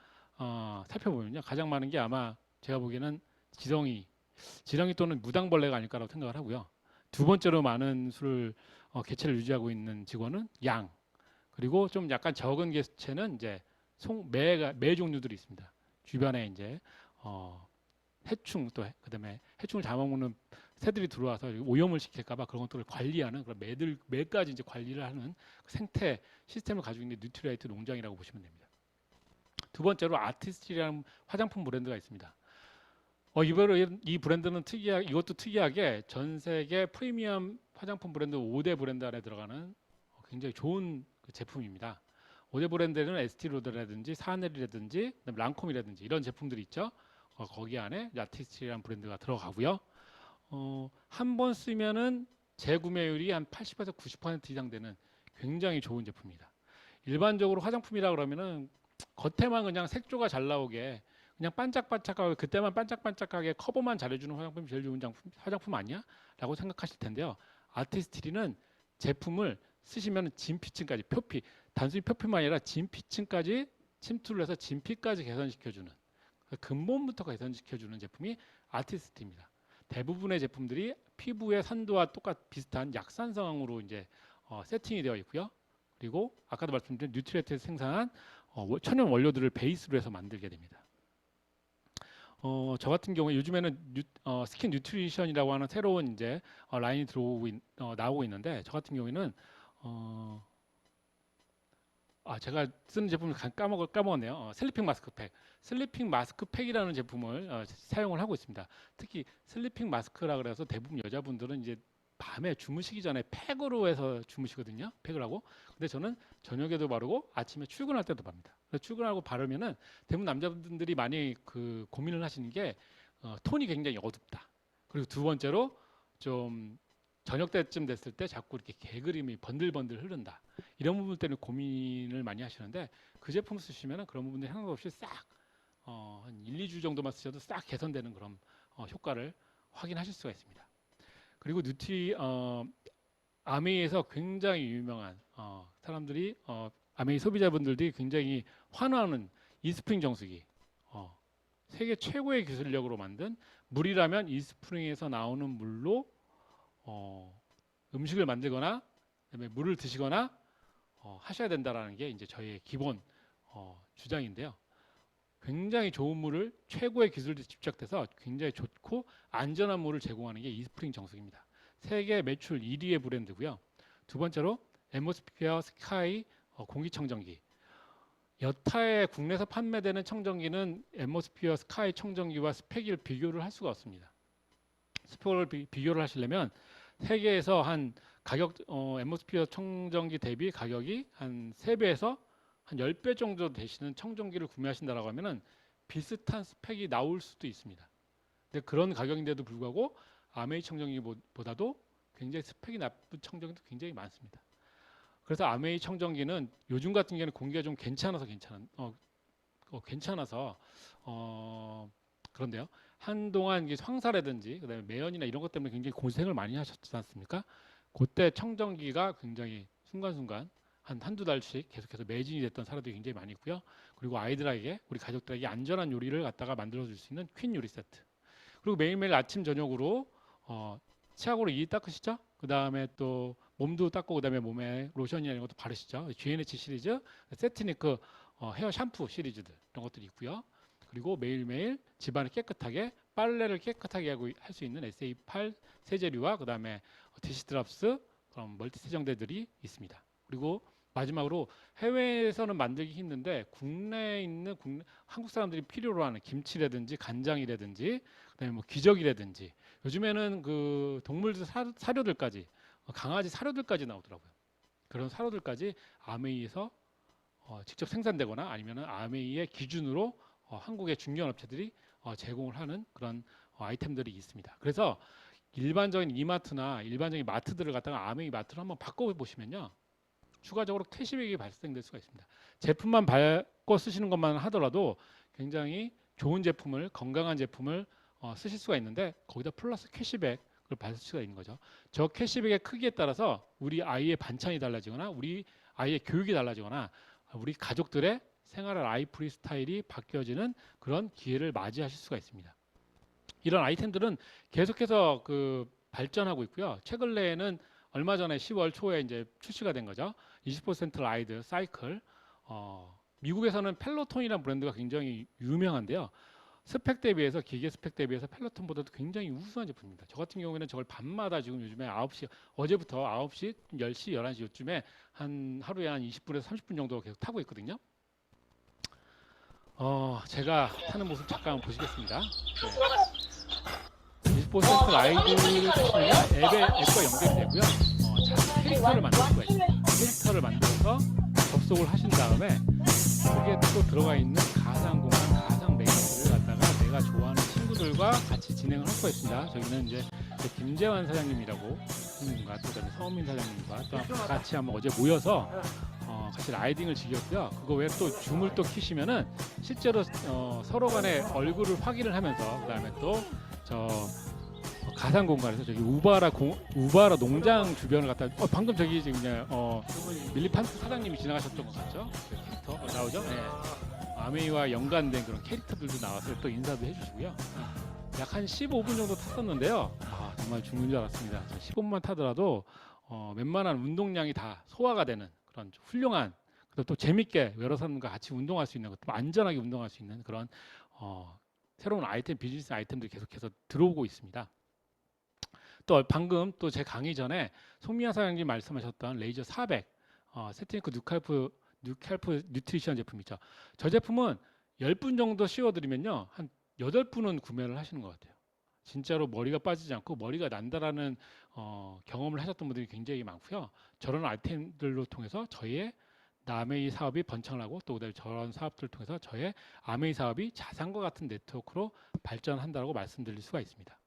Speaker 1: 살펴보면요, 가장 많은 게 아마 제가 보기에는 지렁이 또는 무당벌레가 아닐까라고 생각을 하고요. 두 번째로 많은 수를 개체를 유지하고 있는 직원은 양, 그리고 좀 약간 적은 개체는 이제 매 종류들이 있습니다. 주변에 이제 해충, 또 그다음에 해충을 잡아먹는 새들이 들어와서 오염을 시킬까봐 그런 것들을 관리하는 그런 매까지 이제 관리를 하는 생태 시스템을 가지고 있는 뉴트리라이트 농장이라고 보시면 됩니다. 두 번째로 아티스트라는 화장품 브랜드가 있습니다. 이 브랜드는 이것도 특이하게 전 세계 프리미엄 화장품 브랜드 5대 브랜드 안에 들어가는 굉장히 좋은 그 제품입니다. 5대 브랜드는 에스티로더라든지 사넬이라든지 랑콤이라든지 이런 제품들이 있죠. 거기 안에 아티스트라는 브랜드가 들어가고요. 한 번 쓰면은 재구매율이 한 80에서 90% 이상 되는 굉장히 좋은 제품입니다. 일반적으로 화장품이라 그러면은 겉에만 그냥 색조가 잘 나오게 그냥 반짝반짝하게 그때만 반짝반짝하게 커버만 잘해주는 화장품이 제일 좋은 화장품 아니야? 라고 생각하실 텐데요. 아티스트리는 제품을 쓰시면 진피층까지 표피, 단순히 표피만 아니라 진피층까지 침투를 해서 진피까지 개선시켜주는, 근본부터 개선시켜주는 제품이 아티스트입니다. 대부분의 제품들이 피부의 산도와 비슷한 약산성으로 이제 세팅이 되어 있고요. 그리고 아까도 말씀드린 뉴트리라이트에서 생산한 천연 원료들을 베이스로 해서 만들게 됩니다. 저 같은 경우에 요즘에는 스킨 뉴트리션이라고 하는 새로운 이제 라인이 나오고 있는데, 저 같은 경우에는 제가 쓰는 제품을 까먹었네요. 슬리핑 마스크팩이라는 제품을 사용을 하고 있습니다. 특히 슬리핑 마스크라 그래서 대부분 여자분들은 이제 밤에 주무시기 전에 팩으로 해서 주무시거든요. 팩을 하고. 근데 저는 저녁에도 바르고 아침에 출근할 때도 바릅니다. 그래서 출근하고 바르면은 대부분 남자분들이 많이 그 고민을 하시는 게 톤이 굉장히 어둡다. 그리고 두 번째로 좀 저녁 때쯤 됐을 때 자꾸 이렇게 개그림이 번들번들 흐른다. 이런 부분 때문에 고민을 많이 하시는데, 그 제품 쓰시면 그런 부분들이 하나도 없이 싹 한 1, 2주 정도만 쓰셔도 싹 개선되는 그런 효과를 확인하실 수가 있습니다. 그리고 아메이에서 굉장히 유명한 사람들이 아메이 소비자분들이 굉장히 환호하는 이스프링 정수기, 세계 최고의 기술력으로 만든, 물이라면 이스프링에서 나오는 물로 음식을 만들거나 그다음에 물을 드시거나 하셔야 된다라는 게 이제 저희의 기본 주장인데요. 굉장히 좋은 물을 최고의 기술들이 집착돼서 굉장히 좋고 안전한 물을 제공하는 게 이스프링 정수기입니다. 세계 매출 1위의 브랜드고요. 두 번째로 앰모스피어 스카이 공기청정기. 여타의 국내에서 판매되는 청정기는 앰모스피어 스카이 청정기와 스펙을 비교를 할 수가 없습니다. 스펙을 비교를 하시려면 세계에서 한 가격 앰모스피어 청정기 대비 가격이 한 3배에서 한 10배 정도 되시는 청정기를 구매하신다라고 하면은 비슷한 스펙이 나올 수도 있습니다. 근데 그런 가격인데도 불구하고 아메이 청정기보다도 굉장히 스펙이 나쁜 청정기도 굉장히 많습니다. 그래서 아메이 청정기는 요즘 같은 경우는 공기가 좀 괜찮아서 그런데요. 한동안 이게 황사라든지 그다음에 매연이나 이런 것 때문에 굉장히 고생을 많이 하셨지 않습니까? 그때 청정기가 굉장히 순간순간 한두 달씩 계속해서 매진이 됐던 사례들이 굉장히 많이 있고요. 그리고 아이들에게, 우리 가족들에게 안전한 요리를 갖다가 만들어줄 수 있는 퀸 요리 세트. 그리고 매일매일 아침 저녁으로 치약으로 이 닦으시죠? 그 다음에 또 몸도 닦고 그 다음에 몸에 로션이나 이런 것도 바르시죠? GNH 시리즈, 세트니크 헤어 샴푸 시리즈들 이런 것들이 있고요. 그리고 매일매일 집안을 깨끗하게, 빨래를 깨끗하게 할 수 있는 SA8 세제류와 그 다음에 디시드랍스, 그런 멀티 세정대들이 있습니다. 그리고 마지막으로 해외에서는 만들기 힘든데 국내에 있는 한국 사람들이 필요로 하는 김치라든지 간장이라든지 그다음에 뭐 기저귀라든지, 요즘에는 그 동물들 사료들까지, 강아지 사료들까지 나오더라고요. 그런 사료들까지 아메이에서 직접 생산되거나 아니면은 아메이의 기준으로 한국의 중견 업체들이 제공을 하는 그런 아이템들이 있습니다. 그래서 일반적인 이마트나 일반적인 마트들을 갖다가 아메이 마트로 한번 바꿔 보시면요, 추가적으로 캐시백이 발생될 수가 있습니다. 제품만 바꿔 쓰시는 것만 하더라도 굉장히 좋은 제품을, 건강한 제품을 쓰실 수가 있는데 거기다 플러스 캐시백을 받을 수가 있는 거죠. 저 캐시백의 크기에 따라서 우리 아이의 반찬이 달라지거나 우리 아이의 교육이 달라지거나 우리 가족들의 생활 라이프 스타일이 바뀌어지는 그런 기회를 맞이하실 수가 있습니다. 이런 아이템들은 계속해서 그 발전하고 있고요. 최근에는 얼마 전에 10월 초에 이제 출시가 된 거죠. 20% 라이드 사이클. 미국에서는 펠로톤이라는 브랜드가 굉장히 유명한데요. 스펙 대비해서 기계 스펙 대비해서 펠로톤보다도 굉장히 우수한 제품입니다. 저 같은 경우에는 저걸 밤마다 지금 요즘에 9시 어제부터 9시, 10시, 11시 요쯤에 한 하루에 한 20분에서 30분 정도 계속 타고 있거든요. 제가 타는 모습 잠깐 보시겠습니다. 네. 20% 라이드를 타시면 앱과 연결이 되고요. 캐릭터를 만들 수가 있습니다. 캐릭터를 만들어서 접속을 하신 다음에 거기에 또 들어가 있는 가상 공간, 가상 메이트를 갖다가 내가 좋아하는 친구들과 같이 진행을 할 수가 있습니다. 저기는 이제 김재환 사장님이라고 분과 또 서은민 사장님과 또 같이 한번 어제 모여서 같이 라이딩을 즐겼고요. 그거 외에 또 줌을 또 키시면은 실제로 서로 간의 얼굴을 확인을 하면서 그다음에 또 저 가상 공간에서 저기 우바라 농장 주변을 갖다 방금 저기 지금 밀리판트 사장님이 지나가셨던 것 같죠? 그 캐릭터 나오죠? 네. 아메이와 연관된 그런 캐릭터들도 나와서 또 인사도 해주시고요. 약 한 15분 정도 탔었는데요. 정말 죽는 줄 알았습니다. 15분만 타더라도 웬만한 운동량이 다 소화가 되는 그런 훌륭한 그리고 또 재밌게 여러 사람과 같이 운동할 수 있는 것도 안전하게 운동할 수 있는 그런 새로운 아이템 비즈니스 아이템들이 계속해서 들어오고 있습니다. 또 방금 또 제 강의 전에 송미아 사장님 말씀하셨던 레이저 400 세트니크 뉴칼프 뉴트리션 제품이죠. 저 제품은 10분 정도 씌워드리면요 한 8분은 구매를 하시는 것 같아요. 진짜로 머리가 빠지지 않고 머리가 난다라는 경험을 하셨던 분들이 굉장히 많고요. 저런 아이템들로 통해서 저희의 아메이 사업이 번창을 하고 또 그다음에 저런 사업들을 통해서 저의 아메이 사업이 자산과 같은 네트워크로 발전한다고 말씀드릴 수가 있습니다.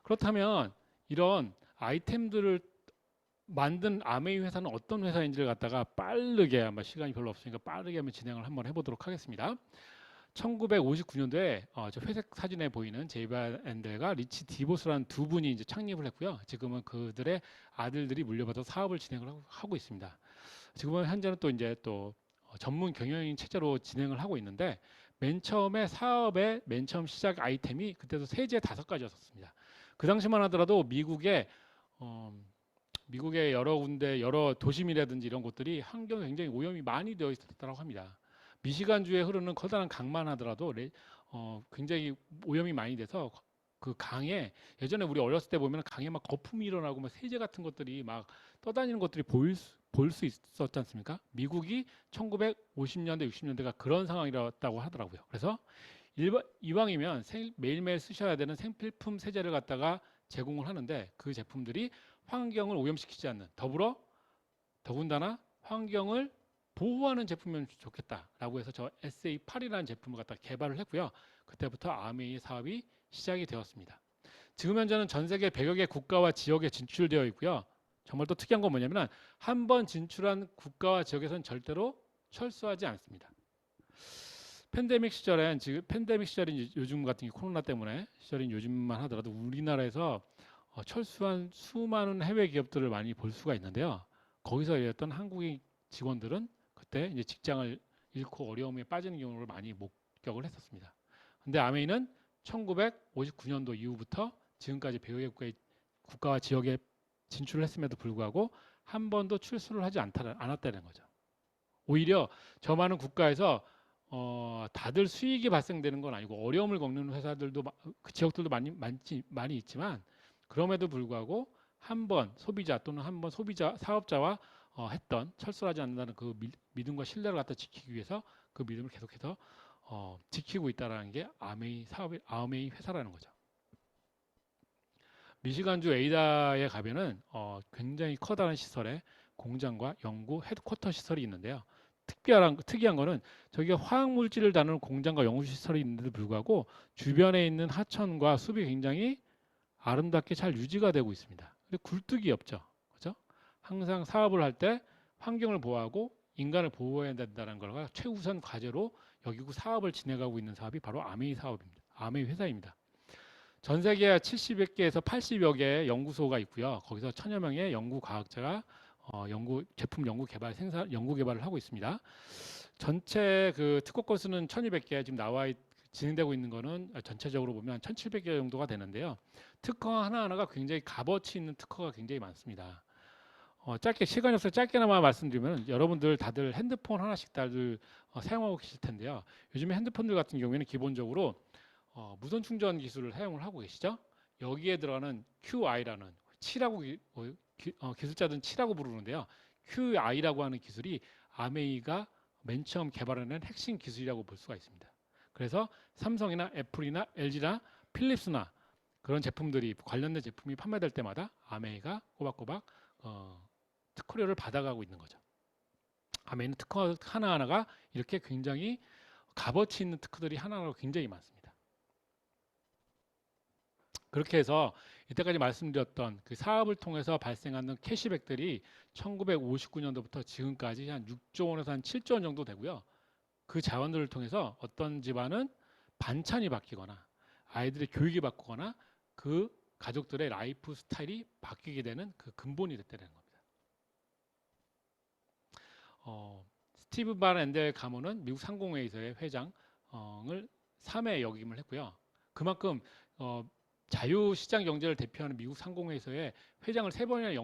Speaker 1: 그렇다면 이런 아이템들을 만든 아메이 회사는 어떤 회사인지를 갖다가 빠르게 아마 시간이 별로 없으니까 빠르게 한번 진행을 한번 해보도록 하겠습니다. 1959년도에 저 회색 사진에 보이는 제이바 앤델과 리치 디보스라는 두 분이 이제 창립을 했고요. 지금은 그들의 아들들이 물려받아 사업을 진행을 하고 있습니다. 지금은 현재는 또 이제 또 전문 경영인 체제로 진행을 하고 있는데 맨 처음에 사업의 맨 처음 시작 아이템이 그때도 세제 5가지였었습니다. 그 당시만 하더라도 미국의 여러 군데 여러 도심이라든지 이런 곳들이 환경이 굉장히 오염이 많이 되어 있었다고 합니다. 미시간주에 흐르는 커다란 강만 하더라도 굉장히 오염이 많이 돼서 그 강에 예전에 우리 어렸을 때 보면 강에 막 거품이 일어나고 막 세제 같은 것들이 막 떠다니는 것들이 볼 수 있었지 않습니까? 미국이 1950년대 60년대가 그런 상황이었다고 하더라고요. 그래서 이왕이면 매일매일 쓰셔야 되는 생필품 세제를 갖다가 제공을 하는데 그 제품들이 환경을 오염시키지 않는 더군다나 환경을 보호하는 제품이면 좋겠다라고 해서 저 SA8이라는 제품을 갖다 개발을 했고요. 그때부터 아메이 사업이 시작이 되었습니다. 지금 현재는 전 세계 100여 개 국가와 지역에 진출되어 있고요. 정말 또 특이한 건 뭐냐면 한 번 진출한 국가와 지역에서는 절대로 철수하지 않습니다. 팬데믹 시절엔 지금 팬데믹 시절인 요즘 같은 코로나 때문에 시절인 요즘만 하더라도 우리나라에서 철수한 수많은 해외 기업들을 많이 볼 수가 있는데요. 거기서 일했던 한국인 직원들은 그때 이제 직장을 잃고 어려움에 빠지는 경우를 많이 목격을 했었습니다. 근데 아메이는 1959년도 이후부터 지금까지 100여 개 국가와 지역에 진출을 했음에도 불구하고 한 번도 출수를 하지 않았다는 거죠. 오히려 저 많은 국가에서 다들 수익이 발생되는 건 아니고 어려움을 겪는 회사들도 그 지역들도 많이 있지만 그럼에도 불구하고 한 번 소비자 또는 한 번 소비자 사업자와 했던 철수하지 않는다는 그 믿음과 신뢰를 갖다 지키기 위해서 그 믿음을 계속해서 지키고 있다는 게 아메이 회사라는 거죠. 미시간주 에이다에 가면은 굉장히 커다란 시설에 공장과 연구 헤드쿼터 시설이 있는데요. 특이한 거는 저기가 화학 물질을 다루는 공장과 연구 시설이 있는데도 불구하고 주변에 있는 하천과 숲이 굉장히 아름답게 잘 유지가 되고 있습니다. 근데 굴뚝이 없죠. 그죠? 항상 사업을 할 때 환경을 보호하고 인간을 보호해야 된다는 걸 최우선 과제로 여기고 사업을 진행하고 있는 사업이 바로 아메이 사업입니다. 아메이 회사입니다. 전 세계 70여 개에서 80여 개의 연구소가 있고요. 거기서 천여 명의 연구 과학자가 제품 연구 개발 연구 개발을 하고 있습니다. 전체 그 특허 건수는 1200개 지금 진행되고 있는 거는 전체적으로 보면 1700개 정도가 되는데요. 특허 하나하나가 굉장히 값어치 있는 특허가 굉장히 많습니다. 짧게 시간이 없어서 짧게나마 말씀드리면 여러분들 다들 핸드폰 하나씩 다들 사용하고 계실 텐데요. 요즘에 핸드폰들 같은 경우에는 기본적으로 무선 충전 기술을 사용을 하고 계시죠. 여기에 들어가는 QI라는 기술자들은 Q라고 부르는데요. QI라고 하는 기술이 아메이가 맨 처음 개발해낸 핵심 기술이라고 볼 수가 있습니다. 그래서 삼성이나 애플이나 LG나 필립스나 그런 제품들이 관련된 제품이 판매될 때마다 아메이가 꼬박꼬박 특허료를 받아가고 있는 거죠. 아메이는 특허 하나하나가 이렇게 굉장히 값어치 있는 특허들이 하나하나 굉장히 많습니다. 그렇게 해서 이때까지 말씀드렸던 그 사업을 통해서 발생하는 캐시백들이 1959년도부터 지금까지 한 6조 원에서 한 7조 원 정도 되고요. 그 자원들을 통해서 어떤 집안은 반찬이 바뀌거나 아이들의 교육이 바꾸거나 그 가족들의 라이프 스타일이 바뀌게 되는 그 근본이 됐다는 겁니다. 스티브 바렌델 가문은 미국 상공회의소의 회장을 3회 역임을 했고요. 그만큼 자유시장 경제를 대표하는 미국 상공회의소의 회장을 3번이나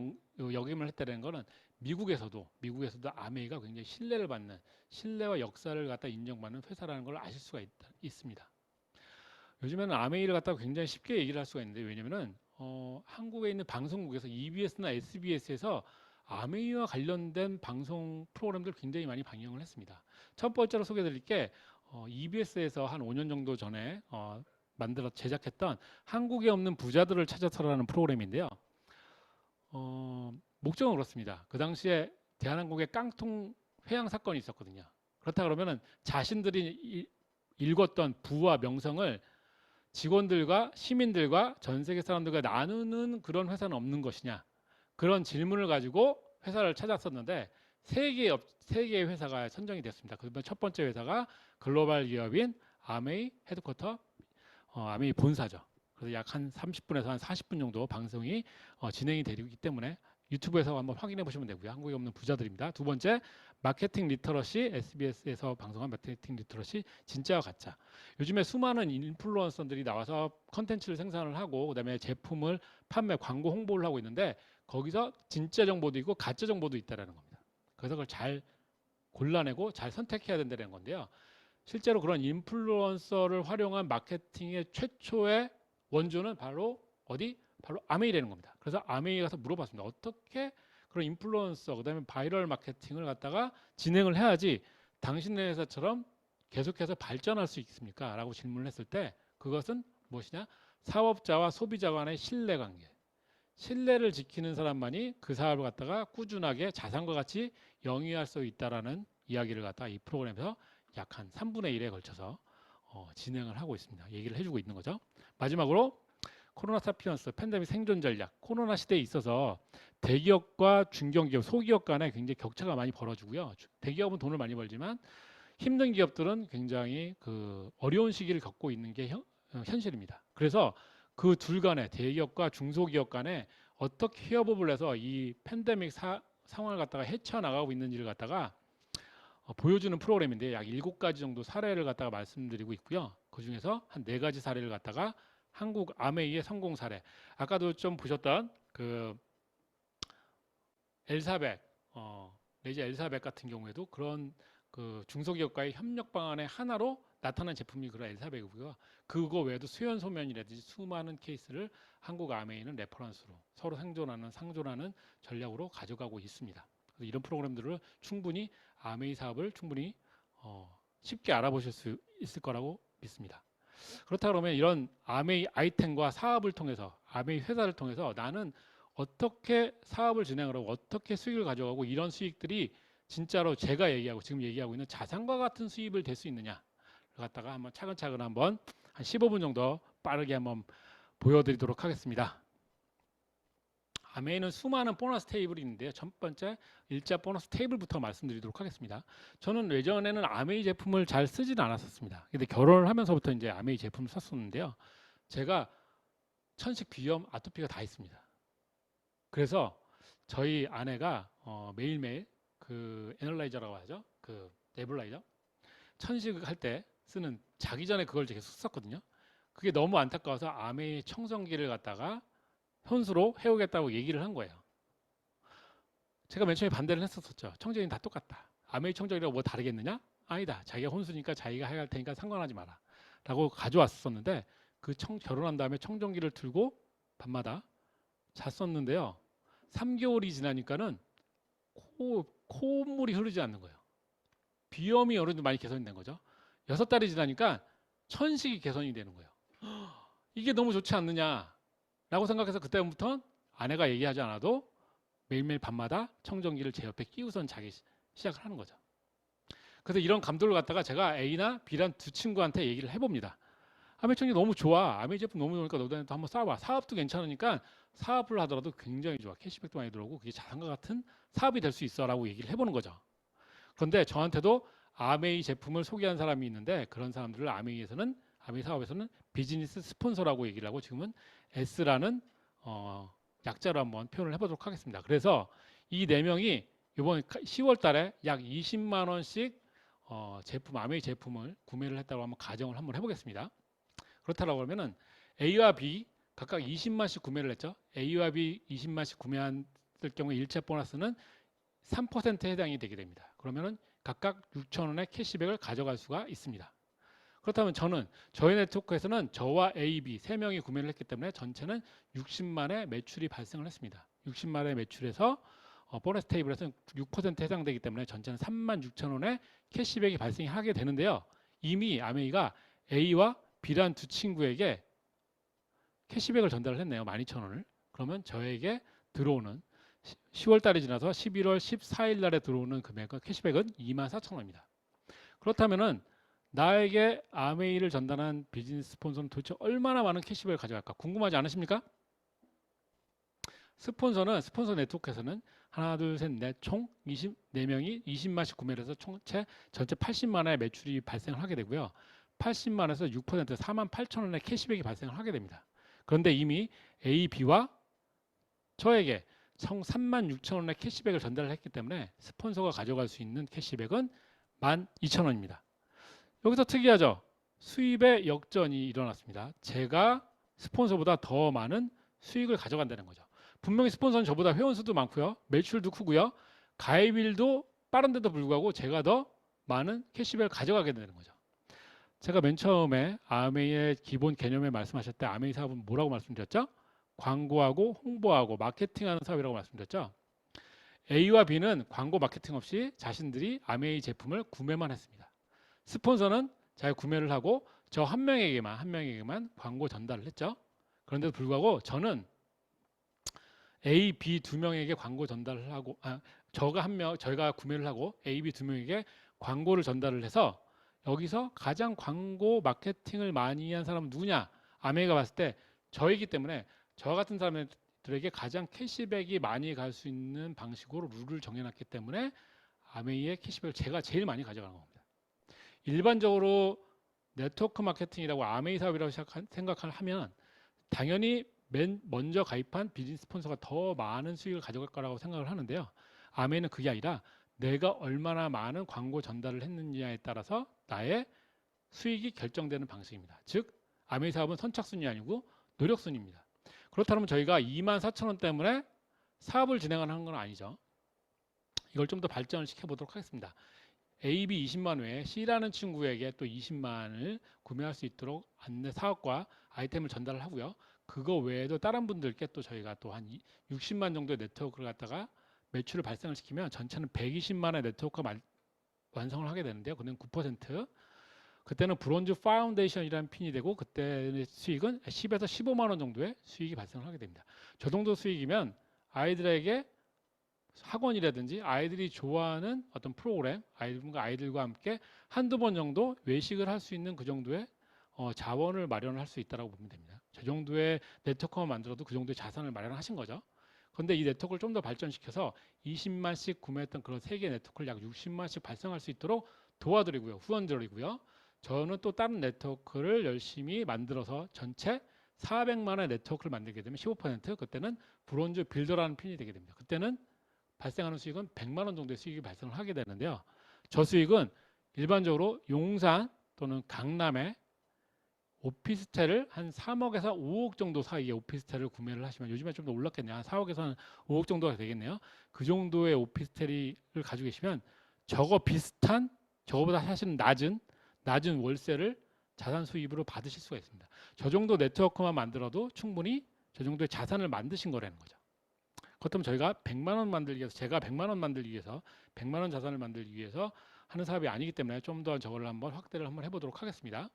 Speaker 1: 역임을 했다는 것은 미국에서도 아메이가 굉장히 신뢰를 받는 신뢰와 역사를 갖다 인정받는 회사라는 걸 아실 수가 있습니다. 요즘에는 아메이를 갖다가 굉장히 쉽게 얘기를 할 수가 있는데 왜냐면은 한국에 있는 방송국에서 EBS나 SBS에서 아메이와 관련된 방송 프로그램들 굉장히 많이 방영을 했습니다. 첫 번째로 소개해드릴 게 EBS에서 한 5년 정도 전에 제작했던 한국에 없는 부자들을 찾아서라는 프로그램인데요. 목적은 그렇습니다. 그 당시에 대한항공의 깡통 회항 사건이 있었거든요. 그렇다 그러면은 자신들이 읽었던 부와 명성을 직원들과 시민들과 전 세계 사람들과 나누는 그런 회사는 없는 것이냐, 그런 질문을 가지고 회사를 찾았었는데 세 개의 회사가 선정이 됐습니다. 그러면 첫 번째 회사가 글로벌 기업인 아메이 헤드쿼터, 아메이 본사죠. 그래서 약 한 30분에서 한 40분 정도 방송이 진행이 되기 때문에 유튜브에서 한번 확인해 보시면 되고요. 한국에 없는 부자들입니다. 두 번째, 마케팅 리터러시, SBS에서 방송한 마케팅 리터러시, 진짜와 가짜. 요즘에 수많은 인플루언서들이 나와서 컨텐츠를 생산을 하고 그다음에 제품을 판매, 광고 홍보를 하고 있는데 거기서 진짜 정보도 있고 가짜 정보도 있다는 겁니다. 그래서 그걸 잘 골라내고 잘 선택해야 된다는 건데요. 실제로 그런 인플루언서를 활용한 마케팅의 최초의 원조는 바로 바로 아메이라는 겁니다. 그래서 아메이에 가서 물어봤습니다. 어떻게 그런 인플루언서, 그다음에 바이럴 마케팅을 갖다가 진행을 해야지 당신네 회사처럼 계속해서 발전할 수 있습니까? 라고 질문을 했을 때 그것은 무엇이냐? 사업자와 소비자 간의 신뢰관계. 신뢰를 지키는 사람만이 그 사업을 갖다가 꾸준하게 자산과 같이 영위할 수 있다라는 이야기를 갖다가 이 프로그램에서 약 한 3분의 1에 걸쳐서 진행을 하고 있습니다. 얘기를 해주고 있는 거죠. 마지막으로 코로나 사피언스, 팬데믹 생존 전략. 코로나 시대에 있어서 대기업과 중견기업, 소기업 간에 굉장히 격차가 많이 벌어지고요. 대기업은 돈을 많이 벌지만 힘든 기업들은 굉장히 그 어려운 시기를 겪고 있는 게 현실입니다. 그래서 그 둘 간에 대기업과 중소기업 간에 어떻게 협업을 해서 이 팬데믹 상황을 갖다가 헤쳐나가고 있는지를 갖다가 보여주는 프로그램인데 약 7가지 정도 사례를 갖다가 말씀드리고 있고요. 그 중에서 한 4가지 사례를 갖다가 한국 아메이의 성공 사례. 아까도 좀 보셨던 그 엘사백, 레이저 엘사백 같은 경우에도 그런 그 중소기업과의 협력 방안의 하나로 나타난 제품이 그런 엘사백이고요. 그거 외에도 수연 소면이라든지 수많은 케이스를 한국 아메이는 레퍼런스로 서로 상존하는 전략으로 가져가고 있습니다. 그래서 이런 프로그램들을 충분히 아메이 사업을 충분히 쉽게 알아보실 수 있을 거라고 믿습니다. 그렇다 그러면 이런 아메이 아이템과 사업을 통해서 아메이 회사를 통해서 나는 어떻게 사업을 진행을 하고 어떻게 수익을 가져가고 이런 수익들이 진짜로 제가 얘기하고 지금 얘기하고 있는 자산과 같은 수입을 될 수 있느냐를 갖다가 한번 차근차근 한번 한 15분 정도 빠르게 한번 보여드리도록 하겠습니다. 아메이는 수많은 보너스 테이블이 있는데요. 첫 번째 일자 보너스 테이블부터 말씀드리도록 하겠습니다. 저는 예전에는 아메이 제품을 잘 쓰지는 않았었습니다. 근데 결혼을 하면서부터 이제 아메이 제품을 썼었는데요. 제가 천식, 비염, 아토피가 다 있습니다. 그래서 저희 아내가 매일매일 그 애널라이저라고 하죠. 그 네뷸라이저 천식할 때 쓰는, 자기 전에 그걸 계속 썼거든요. 그게 너무 안타까워서 아메이 청정기를 갖다가 혼수로 해오겠다고 얘기를 한 거예요. 제가 맨 처음에 반대를 했었죠. 청정기는 다 똑같다. 아메이 청정기라고 뭐 다르겠느냐? 아니다. 자기가 혼수니까 자기가 해야 할 테니까 상관하지 마라 라고 가져왔었는데, 결혼한 다음에 청정기를 틀고 밤마다 잤었는데요. 3개월이 지나니까는 콧물이 흐르지 않는 거예요. 비염이 어느 정도 많이 개선이 된 거죠. 6달이 지나니까 천식이 개선이 되는 거예요. 이게 너무 좋지 않느냐라고 생각해서 그때부터 아내가 얘기하지 않아도 매일매일 밤마다 청정기를 제 옆에 끼우선 자기 시작을 하는 거죠. 그래서 이런 감독을 갖다가 제가 A나 B란 두 친구한테 얘기를 해봅니다. 아메이 청정기 너무 좋아. 아메이 제품 너무 좋으니까 너도 한번 써봐. 사업도 괜찮으니까 사업을 하더라도 굉장히 좋아. 캐시백도 많이 들어오고 그게 자산과 같은 사업이 될 수 있어 라고 얘기를 해보는 거죠. 그런데 저한테도 아메이 제품을 소개한 사람이 있는데, 그런 사람들을 아메이 사업에서는 비즈니스 스폰서라고 얘기를 하고, 지금은 S라는 약자로 한번 표현을 해보도록 하겠습니다. 그래서 이 4명이 이번 10월 달에 약 20만 원씩 아메이 제품을 구매를 했다고 한번 가정을 한번 해보겠습니다. 그렇다고 하면은 A와 B 각각 20만씩 구매를 했죠. A와 B 20만씩 구매한 경우에 1차 보너스는 3%에 해당이 되게 됩니다. 그러면은 각각 6,000원의 캐시백을 가져갈 수가 있습니다. 그렇다면 저희 네트워크에서는 저와 A, B 3명이 구매를 했기 때문에 전체는 60만의 매출이 발생을 했습니다. 60만의 매출에서 보너스 테이블에서는 6%에 해당되기 때문에 전체는 36,000원의 캐시백이 발생하게 되는데요. 이미 아메이가 A와 B란 두 친구에게 캐시백을 전달을 했네요. 12,000원을. 그러면 저에게 들어오는 10월 달이 지나서 11월 14일 날에 들어오는 금액은 캐시백은 24,000원입니다. 그렇다면은 나에게 아메이를 전달한 비즈니스 스폰서는 도대체 얼마나 많은 캐시백을 가져갈까 궁금하지 않으십니까? 스폰서 네트워크에서는 하나, 둘, 셋, 넷 총 24명이 20만씩 구매를 해서 전체 80만원의 매출이 발생을 하게 되고요. 80만에서 6% 48,000원의 캐시백이 발생을 하게 됩니다. 그런데 이미 A, B와 저에게 총 36,000원의 캐시백을 전달을 했기 때문에 스폰서가 가져갈 수 있는 캐시백은 12,000원입니다. 여기서 특이하죠. 수입의 역전이 일어났습니다. 제가 스폰서보다 더 많은 수익을 가져간다는 거죠. 분명히 스폰서는 저보다 회원수도 많고요. 매출도 크고요. 가입일도 빠른데도 불구하고 제가 더 많은 캐시백을 가져가게 되는 거죠. 제가 맨 처음에 아메이의 기본 개념에 말씀하실 때 아메이 사업은 뭐라고 말씀드렸죠? 광고하고 홍보하고 마케팅하는 사업이라고 말씀드렸죠. A와 B는 광고 마케팅 없이 자신들이 아메이 제품을 구매만 했습니다. 스폰서는 자기 구매를 하고 저 한 명에게만 광고 전달을 했죠. 그런데도 불구하고 저는 A, B 2명에게 광고 전달을 하고 저희가 구매를 하고 A, B 2명에게 광고를 전달을 해서 여기서 가장 광고 마케팅을 많이 한 사람은 누구냐? 아메이가 봤을 때 저이기 때문에 저 같은 사람들에게 가장 캐시백이 많이 갈 수 있는 방식으로 룰을 정해놨기 때문에 아메이의 캐시백을 제가 제일 많이 가져가는 겁니다. 일반적으로 네트워크 마케팅이라고 아메이 사업이라고 생각을 하면 당연히 먼저 가입한 비즈니스 스폰서가 더 많은 수익을 가져갈 거라고 생각을 하는데요. 아메이는 그게 아니라 내가 얼마나 많은 광고 전달을 했느냐에 따라서 나의 수익이 결정되는 방식입니다. 즉 아메이 사업은 선착순이 아니고 노력순입니다. 그렇다면 저희가 24,000원 때문에 사업을 진행하는 건 아니죠. 이걸 좀 더 발전을 시켜보도록 하겠습니다. A, B 20만 외에 C라는 친구에게 또 20만을 구매할 수 있도록 안내 사업과 아이템을 전달을 하고요. 그거 외에도 다른 분들께 또 저희가 또 한 60만 정도의 네트워크를 갖다가 매출을 발생을 시키면 전체는 120만의 네트워크가 완성을 하게 되는데요. 그는 9%. 그때는 브론즈 파운데이션이라는 핀이 되고 그때의 수익은 10에서 15만 원 정도의 수익이 발생을 하게 됩니다. 저 정도 수익이면 아이들에게 학원이라든지 아이들이 좋아하는 어떤 프로그램, 아이들과 함께 한두 번 정도 외식을 할 수 있는 그 정도의 자원을 마련을 할 수 있다고 보면 됩니다. 저 정도의 네트워크만 만들어도 그 정도의 자산을 마련하신 거죠. 그런데 이 네트워크를 좀 더 발전시켜서 20만씩 구매했던 그런 3개 네트워크를 약 60만씩 발생할 수 있도록 도와드리고요. 후원드리고요. 저는 또 다른 네트워크를 열심히 만들어서 전체 400만 원의 네트워크를 만들게 되면 15% 그때는 브론즈 빌더라는 핀이 되게 됩니다. 그때는 발생하는 수익은 100만 원 정도의 수익이 발생을 하게 되는데요. 저 수익은 일반적으로 용산 또는 강남에 오피스텔을 한 3억에서 5억 정도 사이에 오피스텔을 구매를 하시면, 요즘에 좀 더 올랐겠네요. 한 4억에서 한 5억 정도가 되겠네요. 그 정도의 오피스텔을 가지고 계시면 저거 비슷한, 저거보다 사실은 낮은 월세를 자산 수입으로 받으실 수가 있습니다. 저 정도 네트워크만 만들어도 충분히 저 정도의 자산을 만드신 거라는 거죠. 그렇다면 저희가 100만 원 만들기 위해서, 제가 100만 원 만들기 위해서, 100만 원 자산을 만들기 위해서 하는 사업이 아니기 때문에 좀 더 저걸 한번 확대를 한번 해보도록 하겠습니다.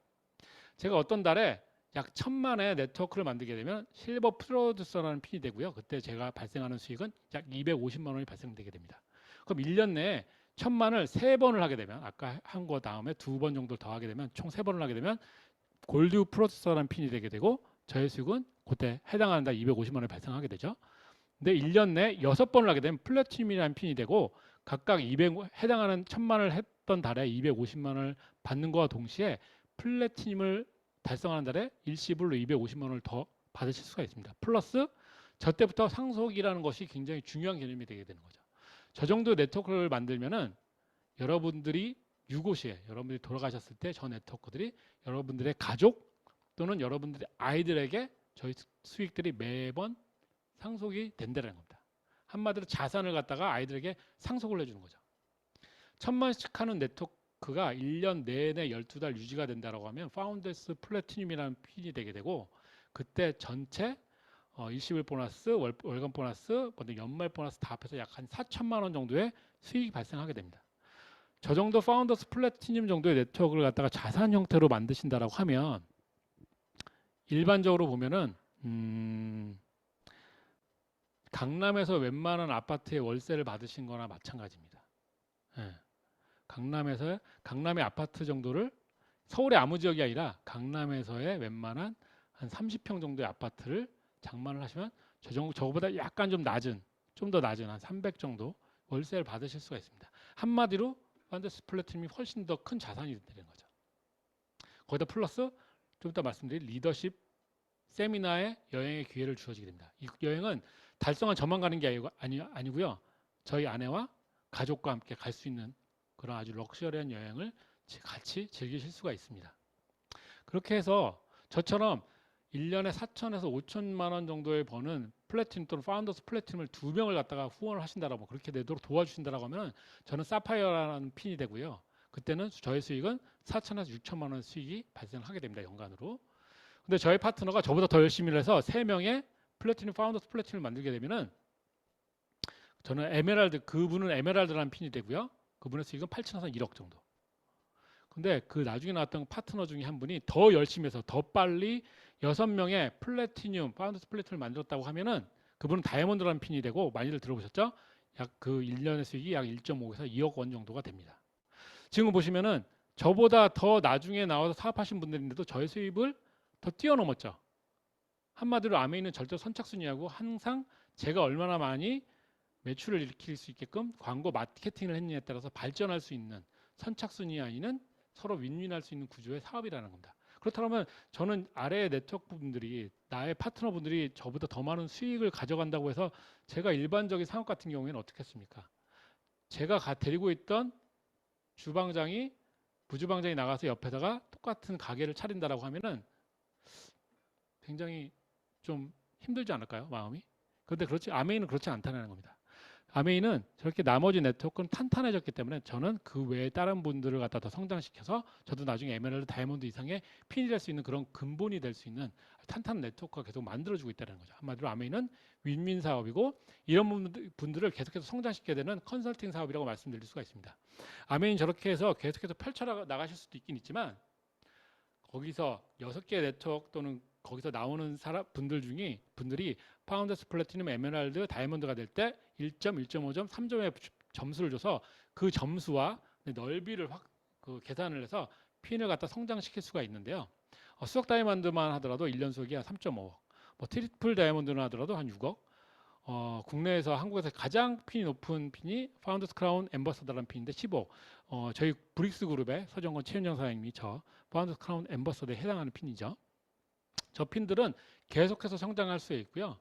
Speaker 1: 제가 어떤 달에 약 1000만의 네트워크를 만들게 되면 실버 프로듀서라는 핀이 되고요. 그때 제가 발생하는 수익은 약 250만 원이 발생되게 됩니다. 그럼 1년 내에 1000만을 3번을 하게 되면, 아까 한 거 다음에 2번 정도 더 하게 되면 총 3번을 하게 되면 골드 프로듀서라는 핀이 되게 되고, 저의 수익은 그때 해당하는 달 250만 원이 발생하게 되죠. 근데 1년 내에 6번을 하게 되면 플래티늄이라는 핀이 되고, 각각 해당하는 1000만을 했던 달에 250만 원을 받는 것과 동시에 플래티늄을 달성하는 달에 일시불로 250만 원을 더 받으실 수가 있습니다. 플러스 저 때부터 상속이라는 것이 굉장히 중요한 개념이 되게 되는 거죠. 저 정도 네트워크를 만들면은 여러분들이 유고시에, 여러분들이 돌아가셨을 때 저 네트워크들이 여러분들의 가족 또는 여러분들의 아이들에게 저희 수익들이 매번 상속이 된다는 겁니다. 한마디로 자산을 갖다가 아이들에게 상속을 해주는 거죠. 1000만씩 하는 네트워크가 1년 내내 12달 유지가 된다고 하면 파운더스 플래티늄이라는 핀이 되게 되고, 그때 전체 일시불 보너스, 월간 보너스, 연말 보너스 다 합해서 약 한 4천만 원 정도의 수익이 발생하게 됩니다. 저 정도 파운더스 플래티늄 정도의 네트워크를 갖다가 자산 형태로 만드신다라고 하면, 일반적으로 보면은 강남에서 웬만한 아파트의 월세를 받으신 거나 마찬가지입니다. 예. 강남의 아파트 정도를, 서울의 아무 지역이 아니라 강남에서의 웬만한 한 30평 정도의 아파트를 장만을 하시면 저거보다 약간 좀 더 낮은 한 300 정도 월세를 받으실 수가 있습니다. 한마디로 파운더스 플래티늄이 훨씬 더 큰 자산이 되는 거죠. 거기다 플러스 좀 이따 말씀드릴 리더십 세미나에 여행의 기회를 주어지게 됩니다. 이 여행은 달성한 저만 가는 게 아니고요. 저희 아내와 가족과 함께 갈 수 있는 그런 아주 럭셔리한 여행을 같이 즐기실 수가 있습니다. 그렇게 해서 저처럼 1년에 4천에서 5천만 원 정도에 버는 플래티늄 또는 파운더스 플래티늄을 2명을 갖다가 후원을 하신다라고, 그렇게 되도록 도와주신다라고 하면 저는 사파이어라는 핀이 되고요. 그때는 저의 수익은 4천에서 6천만 원 수익이 발생하게 됩니다. 연간으로. 근데 저의 파트너가 저보다 더 열심히 해서 3명의 플래티늄 파운더스 플래티늄을 만들게 되면은 저는 그분은 에메랄드라는 핀이 되고요. 그분의 수익은 8천에서 1억 정도. 근데 그 나중에 나왔던 파트너 중에 한 분이 더 열심히 해서 더 빨리 6명의 플래티늄, 파운더스 플래티늄을 만들었다고 하면은 그분은 다이아몬드라는 핀이 되고, 많이들 들어보셨죠? 약 그 1년의 수익이 약 1.5에서 2억 원 정도가 됩니다. 지금 보시면은 저보다 더 나중에 나와서 사업하신 분들인데도 저의 수입을 더 뛰어넘었죠. 한마디로 아메이는 절대 선착순이하고 항상 제가 얼마나 많이 매출을 일으킬 수 있게끔 광고 마케팅을 했느냐에 따라서 발전할 수 있는, 선착순이 아니는 서로 윈윈할 수 있는 구조의 사업이라는 겁니다. 그렇다면 저는 아래의 네트워크 분들이, 나의 파트너 분들이 저보다 더 많은 수익을 가져간다고 해서 제가 일반적인 상업 같은 경우에는 어떻게 했습니까? 제가 데리고 있던 부주방장이 나가서 옆에다가 똑같은 가게를 차린다라고 하면은 굉장히 좀 힘들지 않을까요? 마음이. 그런데 아메이는 그렇지 않다는 겁니다. 아메이는 저렇게 나머지 네트워크는 탄탄해졌기 때문에 저는 그 외에 다른 분들을 갖다 더 성장시켜서 저도 나중에 에메랄드, 다이아몬드 이상의 핀이 될 수 있는 그런 근본이 될 수 있는 탄탄한 네트워크가 계속 만들어지고 있다는 거죠. 한마디로 아메이는 윈윈 사업이고, 이런 분들을 계속해서 성장시켜야 되는 컨설팅 사업이라고 말씀드릴 수가 있습니다. 아메이는 저렇게 해서 계속해서 펼쳐 나가실 수도 있긴 있지만, 거기서 6개의 네트워크 또는 거기서 나오는 분들이 파운더스 플래티늄, 에메랄드, 다이아몬드가 될 때 1점, 1.5점, 3점의 점수를 줘서 그 점수와 넓이를 계산을 해서 핀을 갖다 성장시킬 수가 있는데요. 수석 다이아몬드만 하더라도 1년 수익이 한 3.5억, 트리플 다이아몬드는 하더라도 한 6억, 국내에서, 한국에서 가장 핀이 높은 핀이 파운더스 크라운 엠버서더라는 핀인데 15억. 저희 브릭스 그룹의 서정건 최윤정 사장님이 저 파운더스 크라운 엠버서더에 해당하는 핀이죠. 저 핀들은 계속해서 성장할 수 있고요.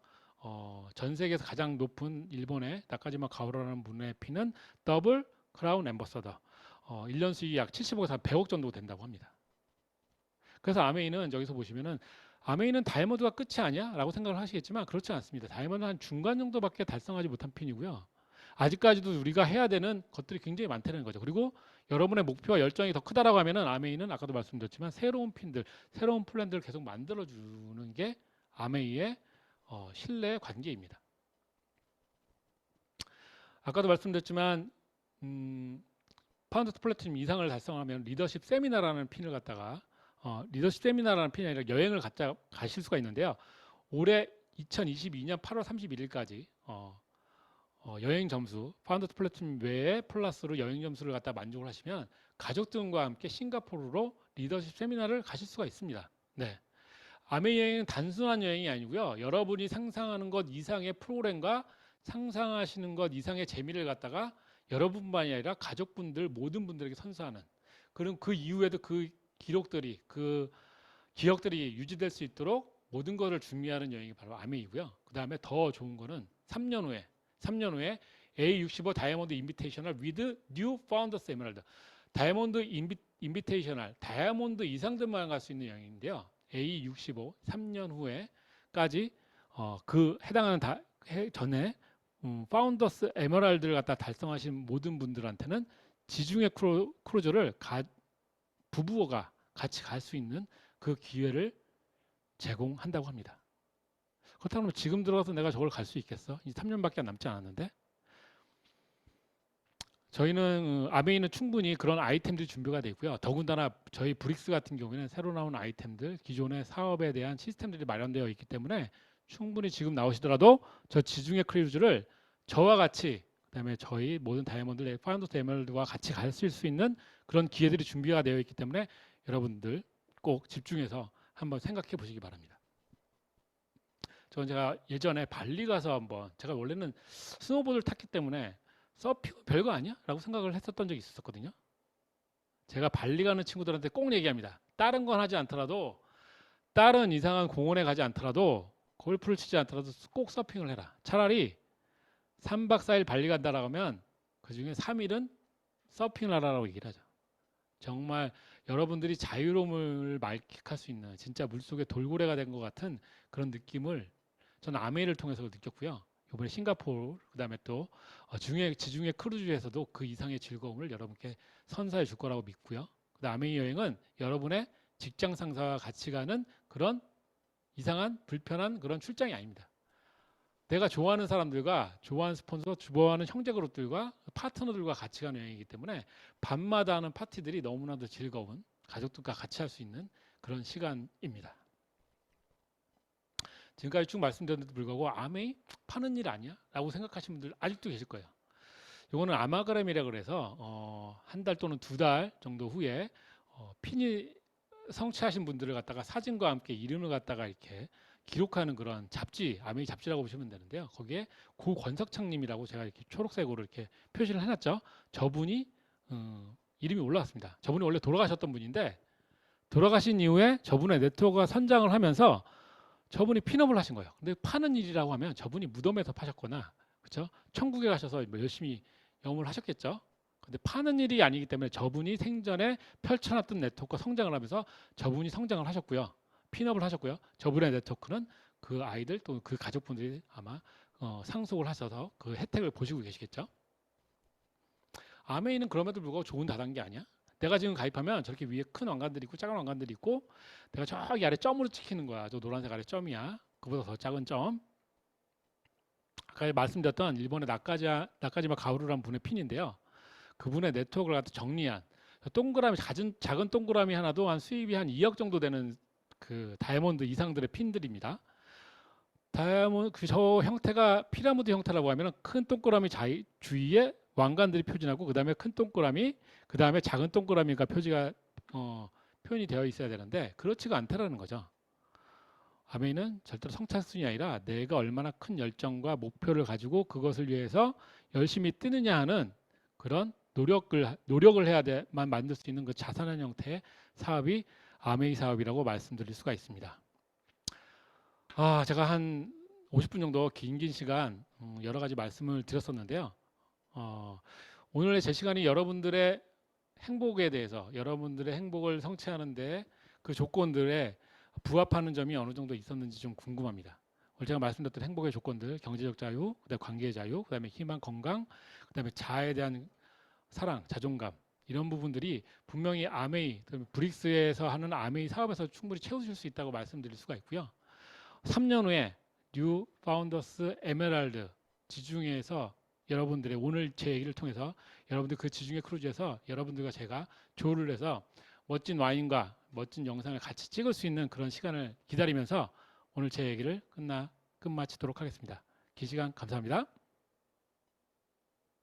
Speaker 1: 전 세계에서 가장 높은 일본의 나카지마 가오라는 분의 핀은 더블 크라운 앰버서더. 1년 수익이 약 70억에서 100억 정도 된다고 합니다. 그래서 아메이는 여기서 보시면은 아메이는 다이아몬드가 끝이 아니야? 라고 생각을 하시겠지만 그렇지 않습니다. 다이아몬드는 한 중간 정도밖에 달성하지 못한 핀이고요. 아직까지도 우리가 해야 되는 것들이 굉장히 많다는 거죠. 그리고 여러분의 목표와 열정이 더 크다라고 하면은 아메이는 아까도 말씀드렸지만 새로운 핀들, 새로운 플랜들을 계속 만들어주는 게 아메이의 신뢰의 관계입니다. 아까도 말씀드렸지만 파운더스 플래티넘 이상을 달성하면 리더십 세미나라는 핀을 갖다가 리더십 세미나라는 핀이 아니라 여행을 가실 수가 있는데요. 올해 2022년 8월 31일까지 여행 점수 파운더스 플래티넘 외에 플러스로 여행 점수를 갖다 만족을 하시면 가족들과 함께 싱가포르로 리더십 세미나를 가실 수가 있습니다. 네. 아메이 여행은 단순한 여행이 아니고요. 여러분이 상상하는 것 이상의 프로그램과 상상하시는 것 이상의 재미를 갖다가 여러분만이 아니라 가족분들 모든 분들에게 선사하는 그럼 그 이후에도 그 기록들이 그 기억들이 유지될 수 있도록 모든 것을 준비하는 여행이 바로 아메이고요. 그 다음에 더 좋은 거는 3년 후에 A65 다이아몬드 인비테이셔널 with new founders emerald 다이아몬드 인비테이셔널 다이아몬드 이상들만 갈 수 있는 여행인데요. A65 3년 후에까지 그 해당하는 전에 파운더스 에메랄드를 갖다 달성하신 모든 분들한테는 지중해 크루즈를 부부가 같이 갈 수 있는 그 기회를 제공한다고 합니다. 그렇다면 지금 들어가서 내가 저걸 갈 수 있겠어? 이제 3년밖에 남지 않았는데 저희는 아메이는 충분히 그런 아이템들이 준비가 되어 있고요. 더군다나 저희 브릭스 같은 경우에는 새로 나온 아이템들, 기존의 사업에 대한 시스템들이 마련되어 있기 때문에 충분히 지금 나오시더라도 저 지중해 크루즈를 저와 같이 그다음에 저희 모든 다이아몬드 파운더스 에메랄드와 같이 갈 수 있는 그런 기회들이 준비가 되어 있기 때문에 여러분들 꼭 집중해서 한번 생각해 보시기 바랍니다. 제가 예전에 발리 가서 한번 제가 원래는 스노보드를 탔기 때문에 서핑 별거 아니야? 라고 생각을 했었던 적이 있었거든요. 제가 발리 가는 친구들한테 꼭 얘기합니다. 다른 건 하지 않더라도 다른 이상한 공원에 가지 않더라도 골프를 치지 않더라도 꼭 서핑을 해라. 차라리 3박 4일 발리 간다라고 하면 그중에 3일은 서핑을 하라고 얘기를 하죠. 정말 여러분들이 자유로움을 만끽할 수 있는 진짜 물속에 돌고래가 된 것 같은 그런 느낌을 저는 아메이를 통해서 느꼈고요. 이번에 싱가포르 그다음에 또 지중해 크루즈에서도 그 이상의 즐거움을 여러분께 선사해 줄 거라고 믿고요. 그다음 아메이 여행은 여러분의 직장 상사와 같이 가는 그런 이상한 불편한 그런 출장이 아닙니다. 내가 좋아하는 사람들과 좋아하는 스폰서, 좋아하는 형제그룹들과 파트너들과 같이 가는 여행이기 때문에 밤마다 하는 파티들이 너무나도 즐거운 가족들과 같이 할 수 있는 그런 시간입니다. 지금까지 쭉 말씀드렸는데도 불구하고 아메이 파는 일 아니야? 라고 생각하시는 분들 아직도 계실 거예요. 이거는 아마그램이라 그래서 한 달 또는 2달 정도 후에 핀이 성취하신 분들을 갖다가 사진과 함께 이름을 갖다가 이렇게 기록하는 그런 잡지, 아메이 잡지라고 보시면 되는데요. 거기에 고권석창님이라고 제가 이렇게 초록색으로 이렇게 표시를 해놨죠. 저분이 이름이 올라왔습니다. 저분이 원래 돌아가셨던 분인데 돌아가신 이후에 저분의 네트워크가 선장을 하면서 저분이 핀업을 하신 거예요. 근데 파는 일이라고 하면 저분이 무덤에서 파셨거나, 그렇죠? 천국에 가셔서 뭐 열심히 영업을 하셨겠죠. 근데 파는 일이 아니기 때문에 저분이 생전에 펼쳐놨던 네트워크가 성장을 하면서 저분이 성장을 하셨고요. 핀업을 하셨고요. 저분의 네트워크는 그 아이들 또 그 가족분들이 아마 상속을 하셔서 그 혜택을 보시고 계시겠죠. 아메이는 그럼에도 불구하고 좋은 다단계 아니야? 내가 지금 가입하면 저렇게 위에 큰 왕관들이 있고 작은 왕관들이 있고 내가 저기 아래 점으로 찍히는 거야. 저 노란색 아래 점이야. 그보다 더 작은 점. 아까 말씀드렸던 일본의 나카지마 가오루라는 분의 핀인데요. 그분의 네트워크를 갖다 정리한 동그라미 작은 동그라미 하나도 한 수입이 한 2억 정도 되는 그 다이아몬드 이상들의 핀들입니다. 다이아몬드 저 형태가 피라미드 형태라고 하면 큰 동그라미 주위에 왕관들이 표준하고 그 다음에 큰 동그라미 그 다음에 작은 동그라미가 표현이 되어 있어야 되는데 그렇지가 않다라는 거죠. 아메이는 절대로 성찰순이 아니라 내가 얼마나 큰 열정과 목표를 가지고 그것을 위해서 열심히 뛰느냐 하는 그런 노력을 해야 돼만 만들 수 있는 그 자산한 형태의 사업이 아메이 사업이라고 말씀드릴 수가 있습니다. 제가 한 50분 정도 긴 시간 여러 가지 말씀을 드렸었는데요. 어, 오늘의 제 시간이 여러분들의 행복에 대해서, 여러분들의 행복을 성취하는데 그 조건들에 부합하는 점이 어느 정도 있었는지 좀 궁금합니다. 오늘 제가 말씀드렸던 행복의 조건들, 경제적 자유, 그다음에 관계의 자유, 그다음에 희망, 건강, 그다음에 자아에 대한 사랑, 자존감, 이런 부분들이 분명히 아메이, 브릭스에서 하는 아메이 사업에서 충분히 채우실 수 있다고 말씀드릴 수가 있고요. 3년 후에 뉴 파운더스 에메랄드 지중해에서 여러분들의 오늘 제 얘기를 통해서 여러분들 그 지중해 크루즈에서 여러분들과 제가 조를 해서 멋진 와인과 멋진 영상을 같이 찍을 수 있는 그런 시간을 기다리면서 오늘 제 얘기를 끝마치도록 하겠습니다. 긴 시간 감사합니다.